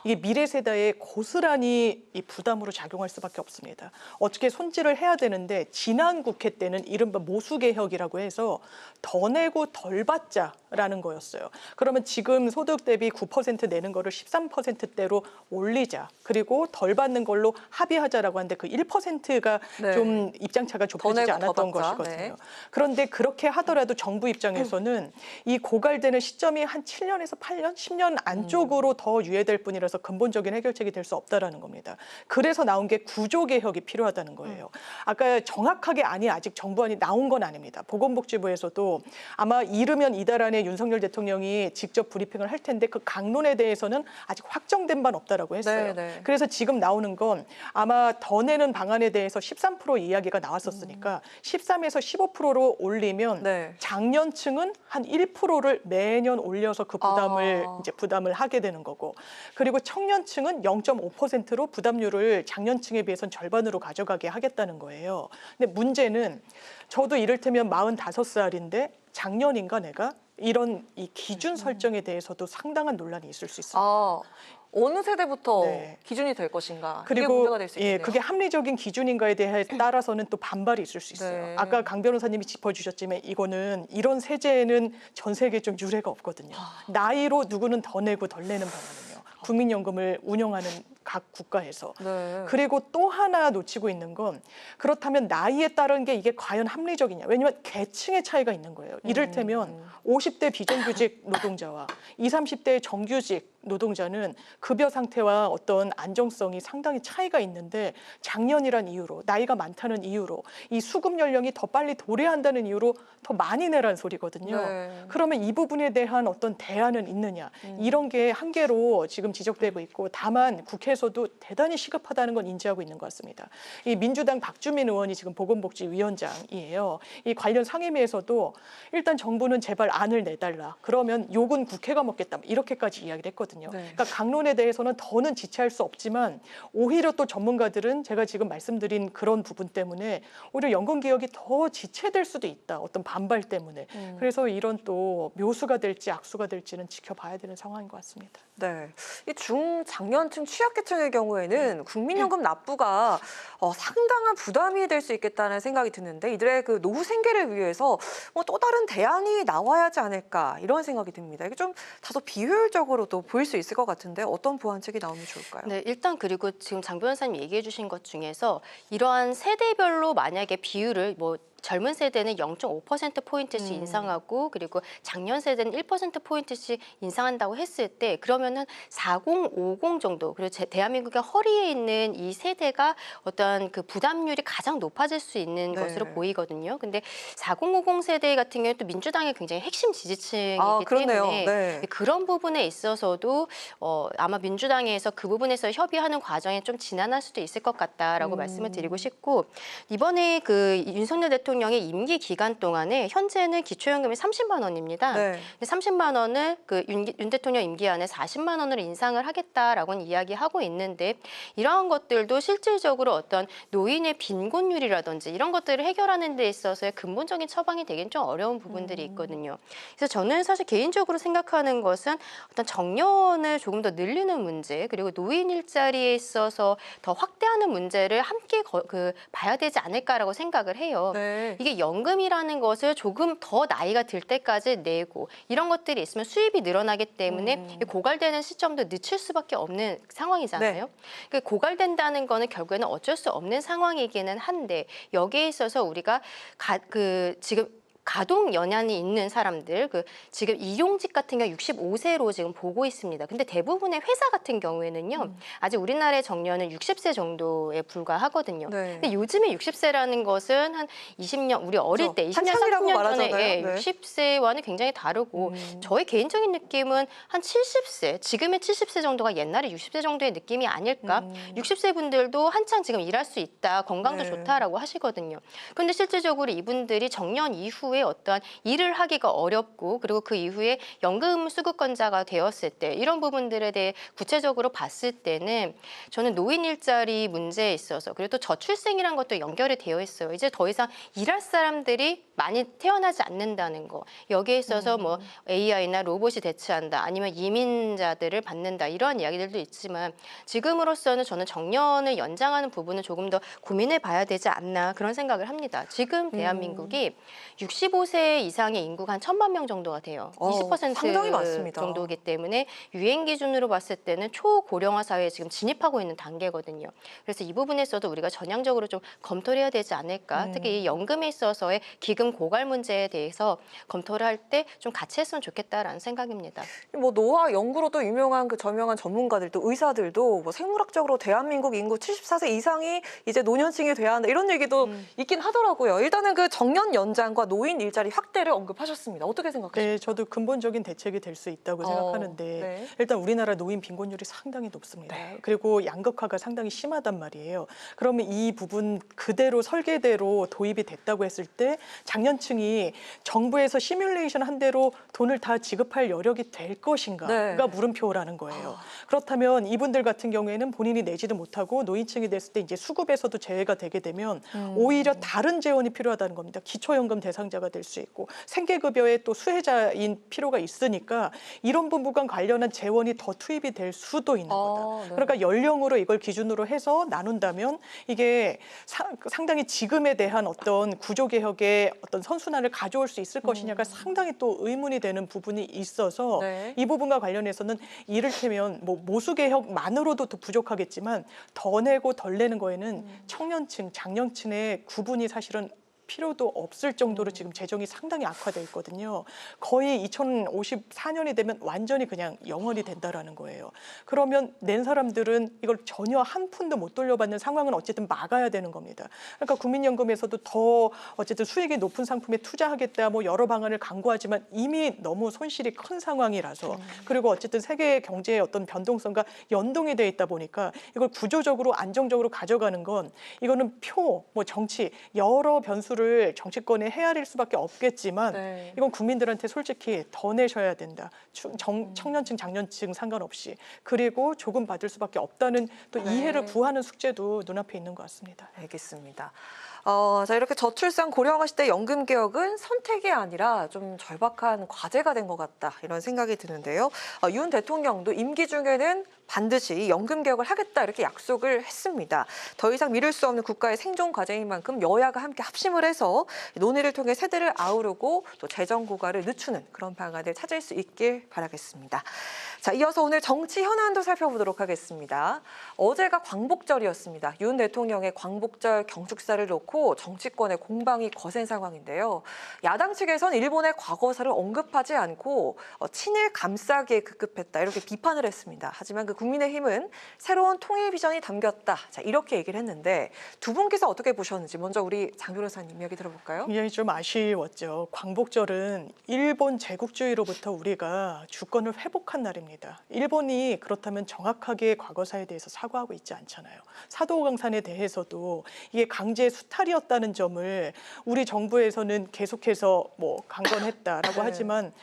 이게 미래 세대에 고스란히 이 부담으로 작용할 수밖에 없습니다. 어떻게 손질을 해야 되는데 지난 국회 때는 이른바 모수개혁이라고 해서 더 내고 덜 받자라는 거였어요. 그러면 지금 소득 대비 9% 내는 거를 13%대로 올리자. 그리고 덜 받는 걸로 합의하자라고 하는데 그 1%가 좀 입장차가 좁혀지지 않았던 것이거든요. 네. 그런데 그렇게 하더라도 정부 입장에서는 이 고갈되는 시점이 한 7년에서 8년, 10년 안쪽으로 더 유예될 뿐이라서 근본적인 해결책이 될 수 없다라는 겁니다. 그래서 나온 게 구조개혁이 필요하다는 거예요. 아까 정확하게 아직 정부안이 나온 건 아닙니다. 보건복지부에서도 아마 이르면 이달 안에 윤석열 대통령이 직접 브리핑을 할 텐데 그 강론에 대해서는 아직 확정된 바는 없다라고 했어요. 그래서 지금 나오는 건 아마 더 내는 방안에 대해서 13% 이야기가 나왔었으니까 13에서 15%로 올리면 장년층은 한 1%를 매년 올려서 그 부담을 이제 부담을 하게 되는 거고 그리고 청년층은 0.5%로 부담률을 장년층에 비해서는 절반으로 가져가게 하겠다는 거예요. 근데 문제는 저도 이를테면 45살인데 작년인가 내가 이런 이 기준 설정에 대해서도 상당한 논란이 있을 수 있습니다. 어느 세대부터 기준이 될 것인가 그리고 이게 문제가 될 수 있겠네요. 그게 합리적인 기준인가에 대해 따라서는 또 반발이 있을 수 있어요. 아까 강 변호사님이 짚어주셨지만 이거는 이런 세제에는 전 세계에 좀 유례가 없거든요. 나이로 누구는 더 내고 덜 내는 방안은요. 국민연금을 운영하는 각 국가에서. 그리고 또 하나 놓치고 있는 건 그렇다면 나이에 따른 게 이게 과연 합리적이냐. 왜냐하면 계층의 차이가 있는 거예요. 이를테면 50대 비정규직 노동자와 20, 30대 정규직 노동자는 급여 상태와 어떤 안정성이 상당히 차이가 있는데 작년이란 이유로 나이가 많다는 이유로 이 수급 연령이 더 빨리 도래한다는 이유로 더 많이 내라는 소리거든요. 그러면 이 부분에 대한 어떤 대안은 있느냐. 이런 게 한계로 지금 지적되고 있고 다만 국회에서도 대단히 시급하다는 건 인지하고 있는 것 같습니다. 이 민주당 박주민 의원이 지금 보건복지위원장이에요. 이 관련 상임위에서도 일단 정부는 제발 안을 내달라. 그러면 욕은 국회가 먹겠다. 이렇게까지 이야기를 했거든요. 그러니까 강론에 대해서는 더는 지체할 수 없지만 오히려 또 전문가들은 제가 지금 말씀드린 그런 부분 때문에 오히려 연금개혁이 더 지체될 수도 있다. 어떤 반발 때문에. 그래서 이런 또 묘수가 될지 악수가 될지는 지켜봐야 되는 상황인 것 같습니다. 네, 이 중장년층 취약계층의 경우에는 국민연금 납부가 상당한 부담이 될 수 있겠다는 생각이 드는데 이들의 그 노후 생계를 위해서 뭐 또 다른 대안이 나와야 하지 않을까 이런 생각이 듭니다. 이게 좀 다소 비효율적으로도 보일 수 있을 것 같은데 어떤 보완책이 나오면 좋을까요? 네, 일단 그리고 지금 장 변호사님 얘기해 주신 것 중에서 이러한 세대별로 만약에 비율을 뭐 젊은 세대는 0.5%포인트씩 인상하고 그리고 장년 세대는 1%포인트씩 인상한다고 했을 때 그러면은 4050 정도 그리고 대한민국의 허리에 있는 이 세대가 어떤 그 부담률이 가장 높아질 수 있는 것으로 보이거든요. 근데 4050 세대 같은 경우는 또 민주당의 굉장히 핵심 지지층이기 때문에 그런 부분에 있어서도 아마 민주당에서 그 부분에서 협의하는 과정이 좀 지난할 수도 있을 것 같다라고 말씀을 드리고 싶고 이번에 그 윤석열 대통령의 임기 기간 동안에 현재는 기초연금이 30만 원입니다. 30만 원을 그 윤 대통령 임기 안에 40만 원으로 인상을 하겠다라고는 이야기하고 있는데 이러한 것들도 실질적으로 어떤 노인의 빈곤율이라든지 이런 것들을 해결하는 데 있어서의 근본적인 처방이 되긴 좀 어려운 부분들이 있거든요. 그래서 저는 사실 개인적으로 생각하는 것은 어떤 정년을 조금 더 늘리는 문제 그리고 노인 일자리에 있어서 더 확대하는 문제를 함께 봐야 되지 않을까라고 생각을 해요. 네. 이게 연금이라는 것을 조금 더 나이가 들 때까지 내고 이런 것들이 있으면 수입이 늘어나기 때문에 고갈되는 시점도 늦출 수밖에 없는 상황이잖아요. 네. 고갈된다는 거는 결국에는 어쩔 수 없는 상황이기는 한데 여기에 있어서 우리가 지금 가동 연한이 있는 사람들, 지금 일용직 같은 경우 65세로 지금 보고 있습니다. 근데 대부분의 회사 같은 경우에는요, 아직 우리나라의 정년은 60세 정도에 불과하거든요. 네. 근데 요즘에 60세라는 것은 한 20년, 우리 어릴 때 20년, 30년 전에 60세와는 굉장히 다르고, 저의 개인적인 느낌은 한 70세, 지금의 70세 정도가 옛날에 60세 정도의 느낌이 아닐까? 60세 분들도 한창 지금 일할 수 있다, 건강도 좋다라고 하시거든요. 그런데 실질적으로 이분들이 정년 이후에 어떠한 일을 하기가 어렵고 그리고 그 이후에 연금 수급권자가 되었을 때 이런 부분들에 대해 구체적으로 봤을 때는 저는 노인 일자리 문제에 있어서 그리고 또 저출생이라는 것도 연결이 되어 있어요. 이제 더 이상 일할 사람들이 많이 태어나지 않는다는 거. 여기에 있어서 뭐 AI나 로봇이 대체한다 아니면 이민자들을 받는다 이러한 이야기들도 있지만 지금으로서는 저는 정년을 연장하는 부분은 조금 더 고민해 봐야 되지 않나 그런 생각을 합니다. 지금 대한민국이 65세 이상의 인구가 한 1,000만 명 정도가 돼요. 20% 상당히 많습니다. 정도이기 때문에 유행 기준으로 봤을 때는 초고령화 사회에 지금 진입하고 있는 단계거든요. 그래서 이 부분에서도 우리가 전향적으로 좀 검토를 해야 되지 않을까. 특히 이 연금에 있어서의 기금 고갈 문제에 대해서 검토를 할 때 좀 같이 했으면 좋겠다라는 생각입니다. 뭐 노화 연구로도 유명한 저명한 전문가들도 의사들도 뭐 생물학적으로 대한민국 인구 74세 이상이 이제 노년층이 돼야 한다 이런 얘기도 있긴 하더라고요. 일단은 정년 연장과 노인 일자리 확대를 언급하셨습니다. 어떻게 생각하세요? 네, 저도 근본적인 대책이 될 수 있다고 생각하는데 일단 우리나라 노인 빈곤율이 상당히 높습니다. 그리고 양극화가 상당히 심하단 말이에요. 그러면 이 부분 그대로 설계대로 도입이 됐다고 했을 때 장년층이 정부에서 시뮬레이션 한 대로 돈을 다 지급할 여력이 될 것인가가 물음표라는 거예요. 그렇다면 이분들 같은 경우에는 본인이 내지도 못하고 노인층이 됐을 때 이제 수급에서도 제외가 되게 되면 오히려 다른 재원이 필요하다는 겁니다. 기초연금 대상자가 될 수 있고 생계급여의 또 수혜자인 필요가 있으니까 이런 부분과 관련한 재원이 더 투입이 될 수도 있는 거다. 그러니까 연령으로 이걸 기준으로 해서 나눈다면 이게 상당히 지금에 대한 어떤 구조개혁의 어떤 선순환을 가져올 수 있을 것이냐가 상당히 또 의문이 되는 부분이 있어서 이 부분과 관련해서는 이를테면 뭐 모수개혁만으로도 더 부족하겠지만 더 내고 덜 내는 거에는 청년층, 장년층의 구분이 사실은 필요도 없을 정도로 지금 재정이 상당히 악화돼 있거든요. 거의 2054년이 되면 완전히 그냥 영원이 된다라는 거예요. 그러면 낸 사람들은 이걸 전혀 한 푼도 못 돌려받는 상황은 어쨌든 막아야 되는 겁니다. 그러니까 국민연금에서도 더 어쨌든 수익이 높은 상품에 투자하겠다 뭐 여러 방안을 강구하지만 이미 너무 손실이 큰 상황이라서 그리고 어쨌든 세계 경제의 어떤 변동성과 연동이 돼 있다 보니까 이걸 구조적으로 안정적으로 가져가는 건 이거는 뭐 정치 여러 변수를 정치권에 헤아릴 수밖에 없겠지만 이건 국민들한테 솔직히 더 내셔야 된다. 청년층, 장년층 상관없이. 그리고 조금 받을 수밖에 없다는 또 이해를 구하는 숙제도 눈앞에 있는 것 같습니다. 알겠습니다. 자, 이렇게 저출산 고령화 시대 연금 개혁은 선택이 아니라 좀 절박한 과제가 된 것 같다 이런 생각이 드는데요. 윤 대통령도 임기 중에는 반드시 연금 개혁을 하겠다 이렇게 약속을 했습니다. 더 이상 미룰 수 없는 국가의 생존 과제인 만큼 여야가 함께 합심을 해서 논의를 통해 세대를 아우르고 또 재정 고갈을 늦추는 그런 방안을 찾을 수 있길 바라겠습니다. 자, 이어서 오늘 정치 현안도 살펴보도록 하겠습니다. 어제가 광복절이었습니다. 윤 대통령의 광복절 경축사를 놓고 정치권의 공방이 거센 상황인데요. 야당 측에선 일본의 과거사를 언급하지 않고 친일 감싸기에 급급했다 이렇게 비판을 했습니다. 하지만 국민의힘은 새로운 통일 비전이 담겼다. 자, 이렇게 얘기를 했는데 두 분께서 어떻게 보셨는지 먼저 우리 장 변호사님 이야기 들어볼까요? 굉장히 좀 아쉬웠죠. 광복절은 일본 제국주의로부터 우리가 주권을 회복한 날입니다. 일본이 그렇다면 정확하게 과거사에 대해서 사과하고 있지 않잖아요. 사도강산에 대해서도 이게 강제 수탈이었다는 점을 우리 정부에서는 계속해서 뭐 강권했다라고 하지만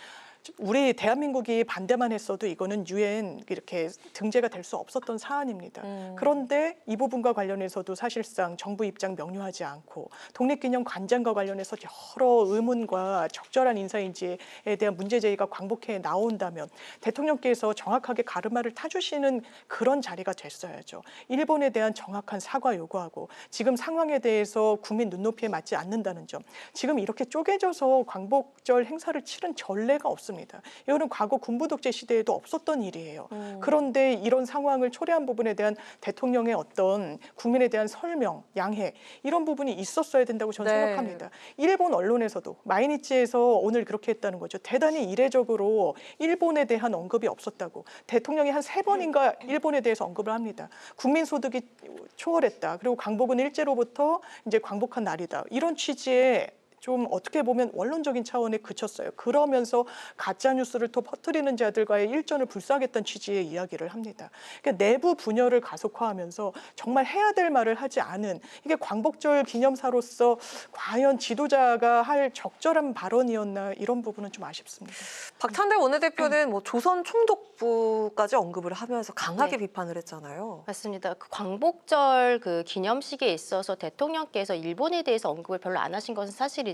우리 대한민국이 반대만 했어도 이거는 유엔 이렇게 등재가 될 수 없었던 사안입니다. 그런데 이 부분과 관련해서도 사실상 정부 입장 명료하지 않고 독립기념관장과 관련해서 여러 의문과 적절한 인사인지에 대한 문제 제기가 광복회에 나온다면 대통령께서 정확하게 가르마를 타주시는 그런 자리가 됐어야죠. 일본에 대한 정확한 사과 요구하고 지금 상황에 대해서 국민 눈높이에 맞지 않는다는 점. 지금 이렇게 쪼개져서 광복절 행사를 치른 전례가 없습니다. 이거는 과거 군부 독재 시대에도 없었던 일이에요. 그런데 이런 상황을 초래한 부분에 대한 대통령의 어떤 국민에 대한 설명, 양해 이런 부분이 있었어야 된다고 저는 생각합니다. 일본 언론에서도 마이니치에서 오늘 그렇게 했다는 거죠. 대단히 이례적으로 일본에 대한 언급이 없었다고. 대통령이 한 3번인가 일본에 대해서 언급을 합니다. 국민소득이 초월했다. 그리고 광복은 일제로부터 이제 광복한 날이다. 이런 취지의 좀 어떻게 보면 원론적인 차원에 그쳤어요. 그러면서 가짜 뉴스를 또 퍼뜨리는 자들과의 일전을 불사하겠다는 취지의 이야기를 합니다. 그러니까 내부 분열을 가속화하면서 정말 해야 될 말을 하지 않은 이게 광복절 기념사로서 과연 지도자가 할 적절한 발언이었나 이런 부분은 좀 아쉽습니다. 박찬대 원내대표는 뭐 조선 총독부까지 언급을 하면서 강하게 비판을 했잖아요. 맞습니다. 그 광복절 그 기념식에 있어서 대통령께서 일본에 대해서 언급을 별로 안 하신 것은 사실이죠.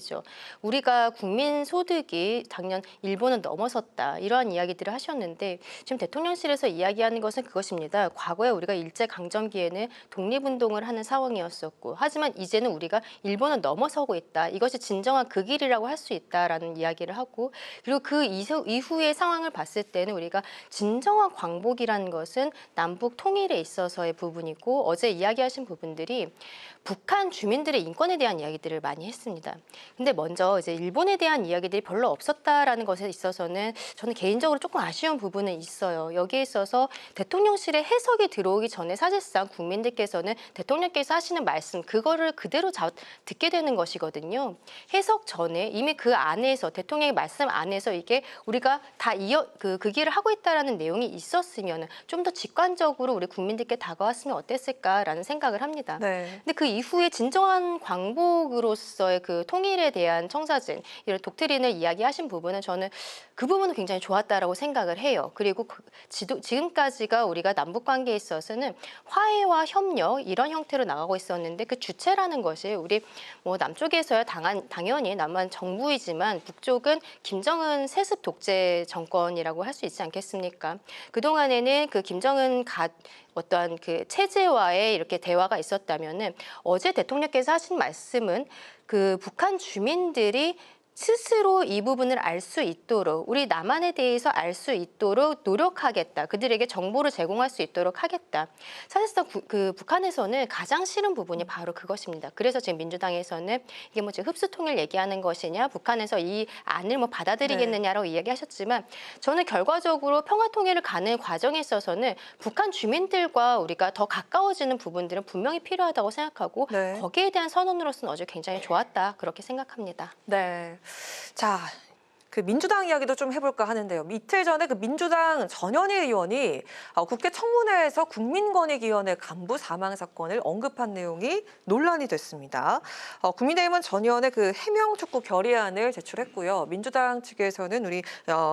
우리가 국민 소득이 작년 일본은 넘어섰다 이러한 이야기들을 하셨는데 지금 대통령실에서 이야기하는 것은 그것입니다. 과거에 우리가 일제 강점기에는 독립운동을 하는 상황이었었고 하지만 이제는 우리가 일본은 넘어서고 있다. 이것이 진정한 그 길이라고 할 수 있다라는 이야기를 하고 그리고 그 이후의 상황을 봤을 때는 우리가 진정한 광복이라는 것은 남북 통일에 있어서의 부분이고 어제 이야기하신 부분들이 북한 주민들의 인권에 대한 이야기들을 많이 했습니다. 근데 먼저 이제 일본에 대한 이야기들이 별로 없었다라는 것에 있어서는 저는 개인적으로 조금 아쉬운 부분은 있어요. 여기에 있어서 대통령실의 해석이 들어오기 전에 사실상 국민들께서는 대통령께서 하시는 말씀 그거를 그대로 듣게 되는 것이거든요. 해석 전에 이미 그 안에서 대통령의 말씀 안에서 이게 우리가 다 그 길을 하고 있다라는 내용이 있었으면 좀 더 직관적으로 우리 국민들께 다가왔으면 어땠을까라는 생각을 합니다. 근데 그 이후에 진정한 광복으로서의 그 통일에 대한 청사진 이런 독트린을 이야기하신 부분은 저는 그 부분은 굉장히 좋았다라고 생각을 해요. 그리고 지금까지가 우리가 남북 관계에 있어서는 화해와 협력 이런 형태로 나가고 있었는데 그 주체라는 것이 우리 뭐 남쪽에서야 당연히 남한 정부이지만 북쪽은 김정은 세습 독재 정권이라고 할 수 있지 않겠습니까? 그동안에는 그 김정은 어떠한 그 체제와의 이렇게 대화가 있었다면은 어제 대통령께서 하신 말씀은 그 북한 주민들이 스스로 이 부분을 알 수 있도록 우리 남한에 대해서 알 수 있도록 노력하겠다. 그들에게 정보를 제공할 수 있도록 하겠다. 사실상 그 북한에서는 가장 싫은 부분이 바로 그것입니다. 그래서 지금 민주당에서는 이게 뭐 지금 흡수통일 얘기하는 것이냐 북한에서 이 안을 뭐 받아들이겠느냐라고 이야기하셨지만 저는 결과적으로 평화통일을 가는 과정에 있어서는 북한 주민들과 우리가 더 가까워지는 부분들은 분명히 필요하다고 생각하고 거기에 대한 선언으로서는 어제 굉장히 좋았다. 그렇게 생각합니다. 네. 자, 그 민주당 이야기도 좀 해볼까 하는데요. 이틀 전에 그 민주당 전현희 의원이 국회 청문회에서 국민권익위원회 간부 사망 사건을 언급한 내용이 논란이 됐습니다. 국민의힘은 전 의원의 그 해명 촉구 결의안을 제출했고요. 민주당 측에서는 우리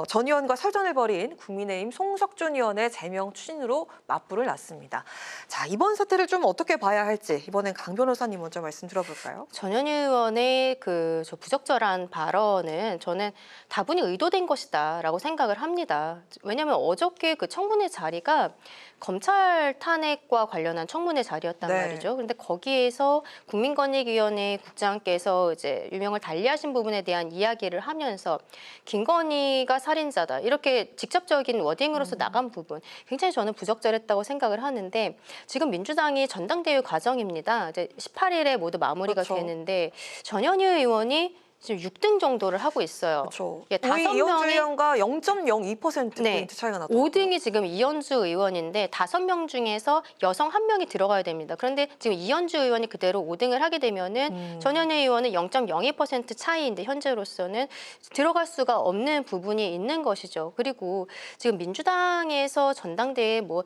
전 의원과 설전을 벌인 국민의힘 송석준 의원의 제명 추진으로 맞불을 놨습니다. 자, 이번 사태를 좀 어떻게 봐야 할지 이번엔 강 변호사님 먼저 말씀 들어볼까요? 전현희 의원의 그 부적절한 발언은 저는 다분히 의도된 것이다라고 생각을 합니다. 왜냐하면 어저께 그 청문회 자리가 검찰 탄핵과 관련한 청문회 자리였단 말이죠. 그런데 거기에서 국민권익위원회 국장께서 이제 유명을 달리하신 부분에 대한 이야기를 하면서 김건희가 살인자다 이렇게 직접적인 워딩으로서 나간 부분 굉장히 저는 부적절했다고 생각을 하는데 지금 민주당이 전당대회 과정입니다. 이제 18일에 모두 마무리가 되는데 전현희 의원이 지금 6등 정도를 하고 있어요. 그렇죠. 예, 이현주 의원과 0.02%포인트 차이가 나더라고요. 5등이 지금 이현주 의원인데 5명 중에서 여성 1명이 들어가야 됩니다. 그런데 지금 이현주 의원이 그대로 5등을 하게 되면은 전현희 의원은 0.02% 차이인데 현재로서는 들어갈 수가 없는 부분이 있는 것이죠. 그리고 지금 민주당에서 전당대회 뭐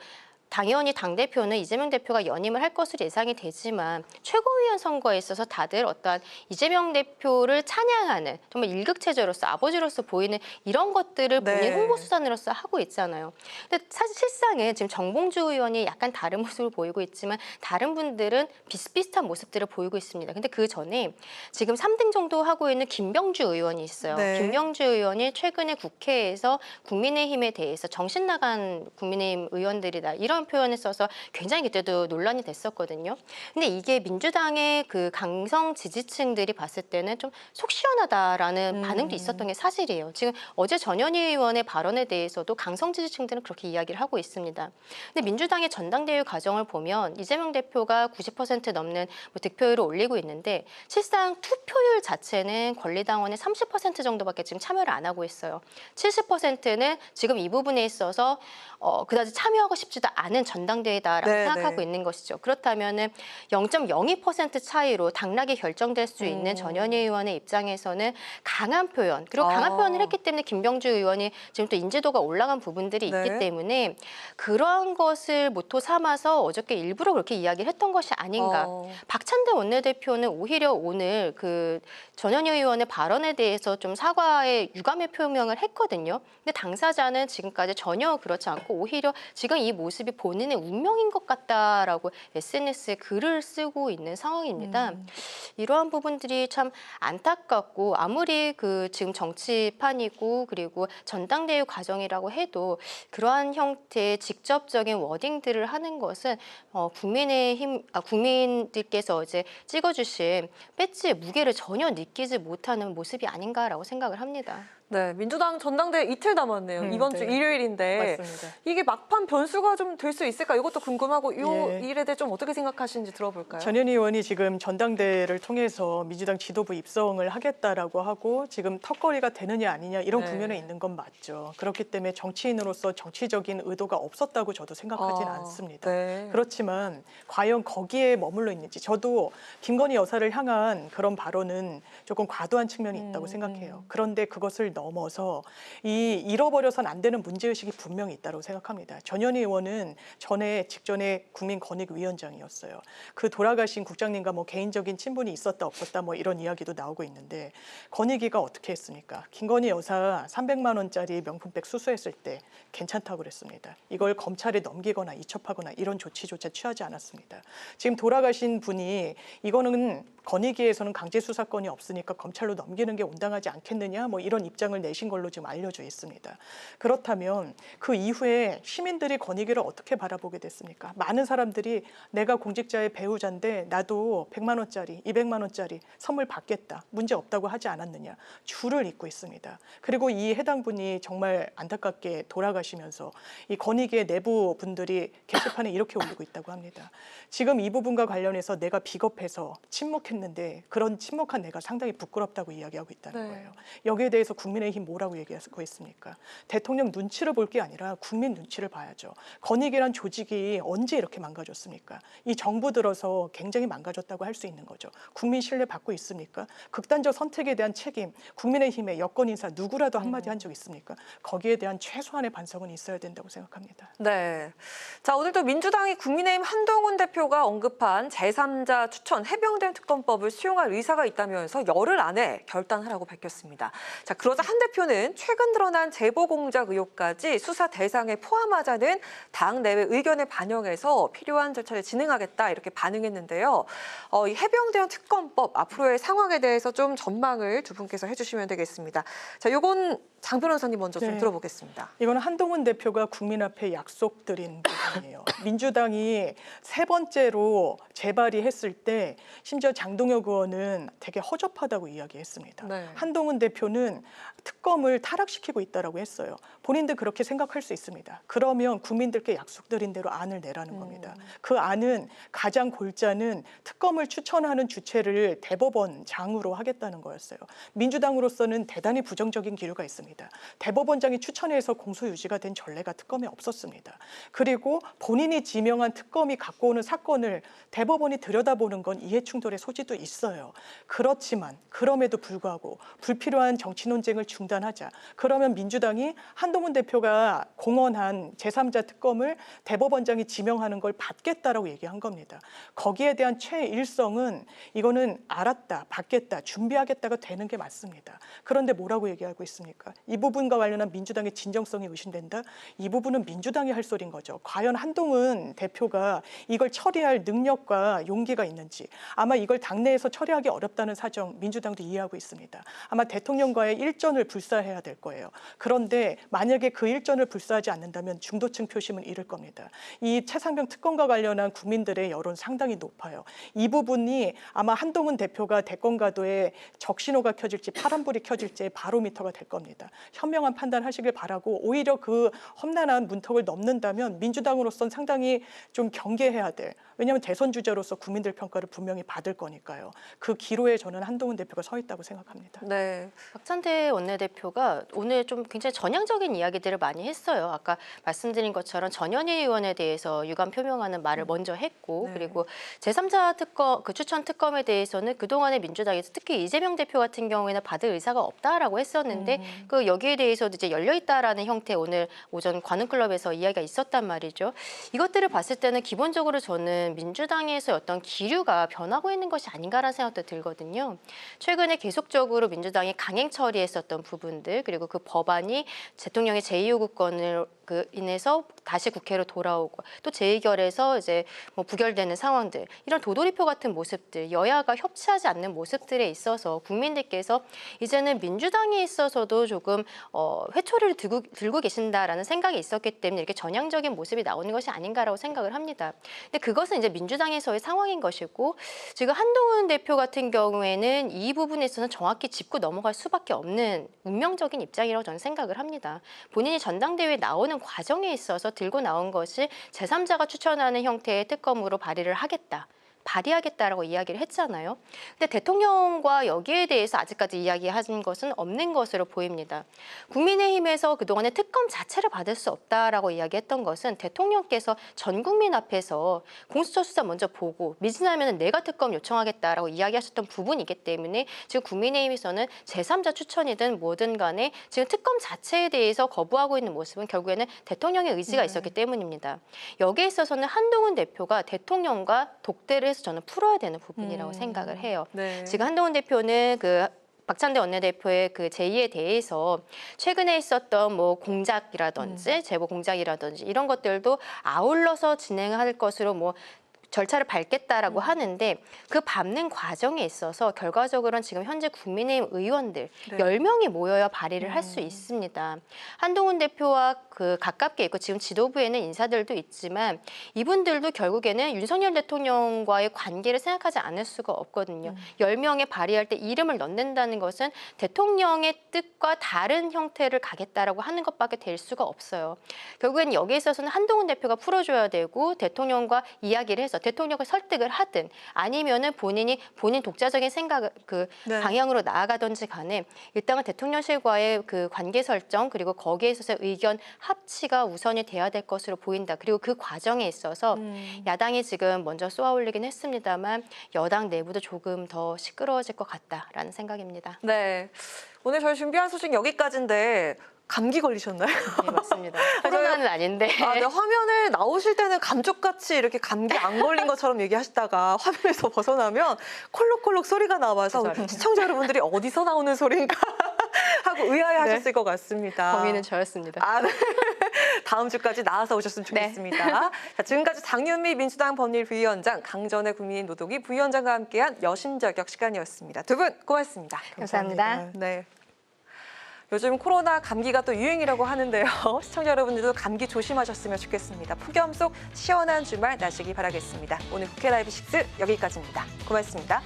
당연히 당대표는 이재명 대표가 연임을 할 것으로 예상이 되지만 최고위원 선거에 있어서 다들 어떠한 이재명 대표를 찬양하는 정말 일극체제로서 아버지로서 보이는 이런 것들을 본인 홍보수단으로서 하고 있잖아요. 근데 사실상은 지금 정봉주 의원이 약간 다른 모습을 보이고 있지만 다른 분들은 비슷비슷한 모습들을 보이고 있습니다. 근데 그 전에 지금 3등 정도 하고 있는 김병주 의원이 있어요. 김병주 의원이 최근에 국회에서 국민의힘에 대해서 정신 나간 국민의힘 의원들이다 이런 표현을 써서 굉장히 그때도 논란이 됐었거든요. 근데 이게 민주당의 그 강성 지지층들이 봤을 때는 좀 속 시원하다라는 반응도 있었던 게 사실이에요. 지금 어제 전현희 의원의 발언에 대해서도 강성 지지층들은 그렇게 이야기를 하고 있습니다. 근데 민주당의 전당대회 과정을 보면 이재명 대표가 90% 넘는 뭐 득표율을 올리고 있는데 실상 투표율 자체는 권리당원의 30% 정도밖에 지금 참여를 안 하고 있어요. 70%는 지금 이 부분에 있어서 그다지 참여하고 싶지도 않은 전당대회다라고 생각하고 있는 것이죠. 그렇다면은 0.02% 차이로 당락이 결정될 수 있는 전현희 의원의 입장에서는 강한 표현, 그리고 강한 표현을 했기 때문에 김병주 의원이 지금 또 인지도가 올라간 부분들이 있기 때문에 그러한 것을 모토 삼아서 어저께 일부러 그렇게 이야기를 했던 것이 아닌가. 박찬대 원내대표는 오히려 오늘 그 전현희 의원의 발언에 대해서 좀 사과의 유감의 표명을 했거든요. 근데 당사자는 지금까지 전혀 그렇지 않고 오히려 지금 이 모습이 본인의 운명인 것 같다라고 SNS에 글을 쓰고 있는 상황입니다. 이러한 부분들이 참 안타깝고 아무리 그 지금 정치판이고 그리고 전당대회 과정이라고 해도 그러한 형태의 직접적인 워딩들을 하는 것은 국민들께서 이제 찍어주신 배지의 무게를 전혀 느끼지 못하는 모습이 아닌가라고 생각을 합니다. 네, 민주당 전당대회 이틀 남았네요. 이번 주 일요일인데 맞습니다. 이게 막판 변수가 좀 될 수 있을까? 이것도 궁금하고 이 일에 대해 좀 어떻게 생각하시는지 들어볼까요? 전현희 의원이 지금 전당대회를 통해서 민주당 지도부 입성을 하겠다라고 하고 지금 턱걸이가 되느냐 아니냐 이런 국면에 있는 건 맞죠. 그렇기 때문에 정치인으로서 정치적인 의도가 없었다고 저도 생각하지는 않습니다. 그렇지만 과연 거기에 머물러 있는지 저도 김건희 여사를 향한 그런 발언은 조금 과도한 측면이 있다고 생각해요. 그런데 그것을 넘어서 잃어버려서는 안 되는 문제의식이 분명히 있다고 생각합니다. 전현희 의원은 직전에 국민권익위원장이었어요. 그 돌아가신 국장님과 뭐 개인적인 친분이 있었다 없었다 뭐 이런 이야기도 나오고 있는데 권익위가 어떻게 했습니까? 김건희 여사 300만 원짜리 명품백 수수했을 때 괜찮다고 그랬습니다. 이걸 검찰에 넘기거나 이첩하거나 이런 조치조차 취하지 않았습니다. 지금 돌아가신 분이 이거는 권익위에서는 강제 수사권이 없으니까 검찰로 넘기는 게 온당하지 않겠느냐 뭐 이런 입장을 내신 걸로 지금 알려져 있습니다. 그렇다면 그 이후에 시민들이 권익위를 어떻게 바라보게 됐습니까? 많은 사람들이 내가 공직자의 배우자인데 나도 100만 원짜리, 200만 원짜리 선물 받겠다. 문제 없다고 하지 않았느냐. 줄을 잇고 있습니다. 그리고 이 해당 분이 정말 안타깝게 돌아가시면서 이 권익위의 내부 분들이 게시판에 이렇게 올리고 있다고 합니다. 지금 이 부분과 관련해서 내가 비겁해서 침묵했는데 그런 침묵한 내가 상당히 부끄럽다고 이야기하고 있다는 거예요. 여기에 대해서 국민의힘 뭐라고 얘기하고 있습니까? 대통령 눈치를 볼 게 아니라 국민 눈치를 봐야죠. 권익위란 조직이 언제 이렇게 망가졌습니까? 이 정부 들어서 굉장히 망가졌다고 할 수 있는 거죠. 국민 신뢰 받고 있습니까? 극단적 선택에 대한 책임, 국민의힘의 여권 인사 누구라도 한마디 한 적 있습니까? 거기에 대한 최소한의 반성은 있어야 된다고 생각합니다. 네. 자, 오늘도 민주당이 국민의힘 한동훈 대표가 언급한 제3자 추천 해병대 특검법을 수용할 의사가 있다면서 열흘 안에 결단하라고 밝혔습니다. 자, 그러자 한 대표는 최근 드러난 제보 공작 의혹까지 수사 대상에 포함하자는 당 내외 의견을 반영해서 필요한 절차를 진행하겠다 이렇게 반응했는데요. 이 해병대원 특검법 앞으로의 상황에 대해서 좀 전망을 두 분께서 해주시면 되겠습니다. 자, 요건 장 변호사님 먼저 좀 들어보겠습니다. 이거는 한동훈 대표가 국민 앞에 약속드린 부분이에요. 민주당이 세 번째로 재발의했을 때 심지어 장동혁 의원은 되게 허접하다고 이야기했습니다. 한동훈 대표는 특검을 타락시키고 있다라고 했어요. 본인도 그렇게 생각할 수 있습니다. 그러면 국민들께 약속드린 대로 안을 내라는 겁니다. 그 안은 가장 골자는 특검을 추천하는 주체를 대법원장으로 하겠다는 거였어요. 민주당으로서는 대단히 부정적인 기류가 있습니다. 있습니다. 대법원장이 추천해서 공소 유지가 된 전례가 특검에 없었습니다. 그리고 본인이 지명한 특검이 갖고 오는 사건을 대법원이 들여다보는 건 이해충돌의 소지도 있어요. 그렇지만 그럼에도 불구하고 불필요한 정치 논쟁을 중단하자. 그러면 민주당이 한동훈 대표가 공언한 제3자 특검을 대법원장이 지명하는 걸 받겠다라고 얘기한 겁니다. 거기에 대한 최일성은 이거는 알았다, 받겠다, 준비하겠다가 되는 게 맞습니다. 그런데 뭐라고 얘기하고 있습니까? 이 부분과 관련한 민주당의 진정성이 의심된다? 이 부분은 민주당이 할 소리인 거죠. 과연 한동훈 대표가 이걸 처리할 능력과 용기가 있는지, 아마 이걸 당내에서 처리하기 어렵다는 사정 민주당도 이해하고 있습니다. 아마 대통령과의 일전을 불사해야 될 거예요. 그런데 만약에 그 일전을 불사하지 않는다면 중도층 표심은 잃을 겁니다. 이 최상병 특검과 관련한 국민들의 여론 상당히 높아요. 이 부분이 아마 한동훈 대표가 대권 가도에 적신호가 켜질지 파란불이 켜질지의 바로미터가 될 겁니다. 현명한 판단하시길 바라고, 오히려 그 험난한 문턱을 넘는다면 민주당으로서는 상당히 좀 경계해야 될, 왜냐하면 대선 주자로서 국민들 평가를 분명히 받을 거니까요. 그 기로에 저는 한동훈 대표가 서 있다고 생각합니다. 네. 박찬대 원내대표가 오늘 좀 굉장히 전향적인 이야기들을 많이 했어요. 아까 말씀드린 것처럼 전현희 의원에 대해서 유감 표명하는 말을 먼저 했고, 그리고 제3자 특검, 그 추천 특검에 대해서는 그동안의 민주당에서 특히 이재명 대표 같은 경우에는 받을 의사가 없다라고 했었는데 그 여기에 대해서도 이제 열려 있다라는 형태 오늘 오전 관훈클럽에서 이야기가 있었단 말이죠. 이것들을 봤을 때는 기본적으로 저는 민주당에서 어떤 기류가 변하고 있는 것이 아닌가라는 생각도 들거든요. 최근에 계속적으로 민주당이 강행 처리했었던 부분들, 그리고 그 법안이 대통령의 제2요구권을 인해서 다시 국회로 돌아오고 또 재의결해서 이제 뭐 부결되는 상황들, 이런 도돌이표 같은 모습들, 여야가 협치하지 않는 모습들에 있어서 국민들께서 이제는 민주당에 있어서도 조금 회초리를 들고 계신다라는 생각이 있었기 때문에 이렇게 전향적인 모습이 나오는 것이 아닌가라고 생각을 합니다. 근데 그것은 이제 민주당에서의 상황인 것이고, 지금 한동훈 대표 같은 경우에는 이 부분에 있어서는 정확히 짚고 넘어갈 수밖에 없는 운명적인 입장이라고 저는 생각을 합니다. 본인이 전당대회에 나오는 과정에 있어서 들고 나온 것이 제3자가 추천하는 형태의 특검으로 발의하겠다라고 이야기를 했잖아요. 근데 대통령과 여기에 대해서 아직까지 이야기한 것은 없는 것으로 보입니다. 국민의힘에서 그동안에 특검 자체를 받을 수 없다라고 이야기했던 것은 대통령께서 전 국민 앞에서 공수처 수사 먼저 보고 미진하면 내가 특검 요청하겠다라고 이야기하셨던 부분이기 때문에 지금 국민의힘에서는 제3자 추천이든 뭐든 간에 지금 특검 자체에 대해서 거부하고 있는 모습은 결국에는 대통령의 의지가 있었기 때문입니다. 여기에 있어서는 한동훈 대표가 대통령과 독대를 저는 풀어야 되는 부분이라고 생각을 해요. 지금 한동훈 대표는 그 박찬대 원내대표의 그 제의에 대해서 최근에 있었던 뭐 공작이라든지 제보 공작이라든지 이런 것들도 아울러서 진행할 것으로 뭐 절차를 밟겠다라고 하는데, 그 밟는 과정에 있어서 결과적으로는 지금 현재 국민의힘 의원들 10명이 모여야 발의를 할 수 있습니다. 한동훈 대표와 그 가깝게 있고 지금 지도부에는 인사들도 있지만 이분들도 결국에는 윤석열 대통령과의 관계를 생각하지 않을 수가 없거든요. 10명에 발의할 때 이름을 넣는다는 것은 대통령의 뜻과 다른 형태를 가겠다라고 하는 것밖에 될 수가 없어요. 결국에는 여기에 있어서는 한동훈 대표가 풀어줘야 되고, 대통령과 이야기를 해서 대통령을 설득을 하든 아니면은 본인 독자적인 생각 방향으로 나아가든지 간에 일단은 대통령실과의 그 관계 설정, 그리고 거기에 있어서 의견 합치가 우선이 돼야 될 것으로 보인다. 그리고 그 과정에 있어서 야당이 지금 먼저 쏘아올리긴 했습니다만 여당 내부도 조금 더 시끄러워질 것 같다라는 생각입니다. 네, 오늘 저희 준비한 소식 여기까지인데 감기 걸리셨나요? 네, 맞습니다. 코로나는 아닌데. 네, 화면에 나오실 때는 감쪽같이 이렇게 감기 안 걸린 것처럼 얘기하시다가 화면에서 벗어나면 콜록콜록 소리가 나와서 시청자 여러분들이 어디서 나오는 소리인가 하고 의아해하셨을 것 같습니다. 범인은 저였습니다. 네. 다음 주까지 나와서 오셨으면 좋겠습니다. 자, 지금까지 장윤미 민주당 법률부위원장, 강전의 국민의힘 노동위 부위원장과 함께한 여심저격 시간이었습니다. 두 분 고맙습니다. 감사합니다. 네. 요즘 코로나 감기가 또 유행이라고 하는데요. 시청자 여러분들도 감기 조심하셨으면 좋겠습니다. 폭염 속 시원한 주말 나시기 바라겠습니다. 오늘 국회 라이브 6 여기까지입니다. 고맙습니다.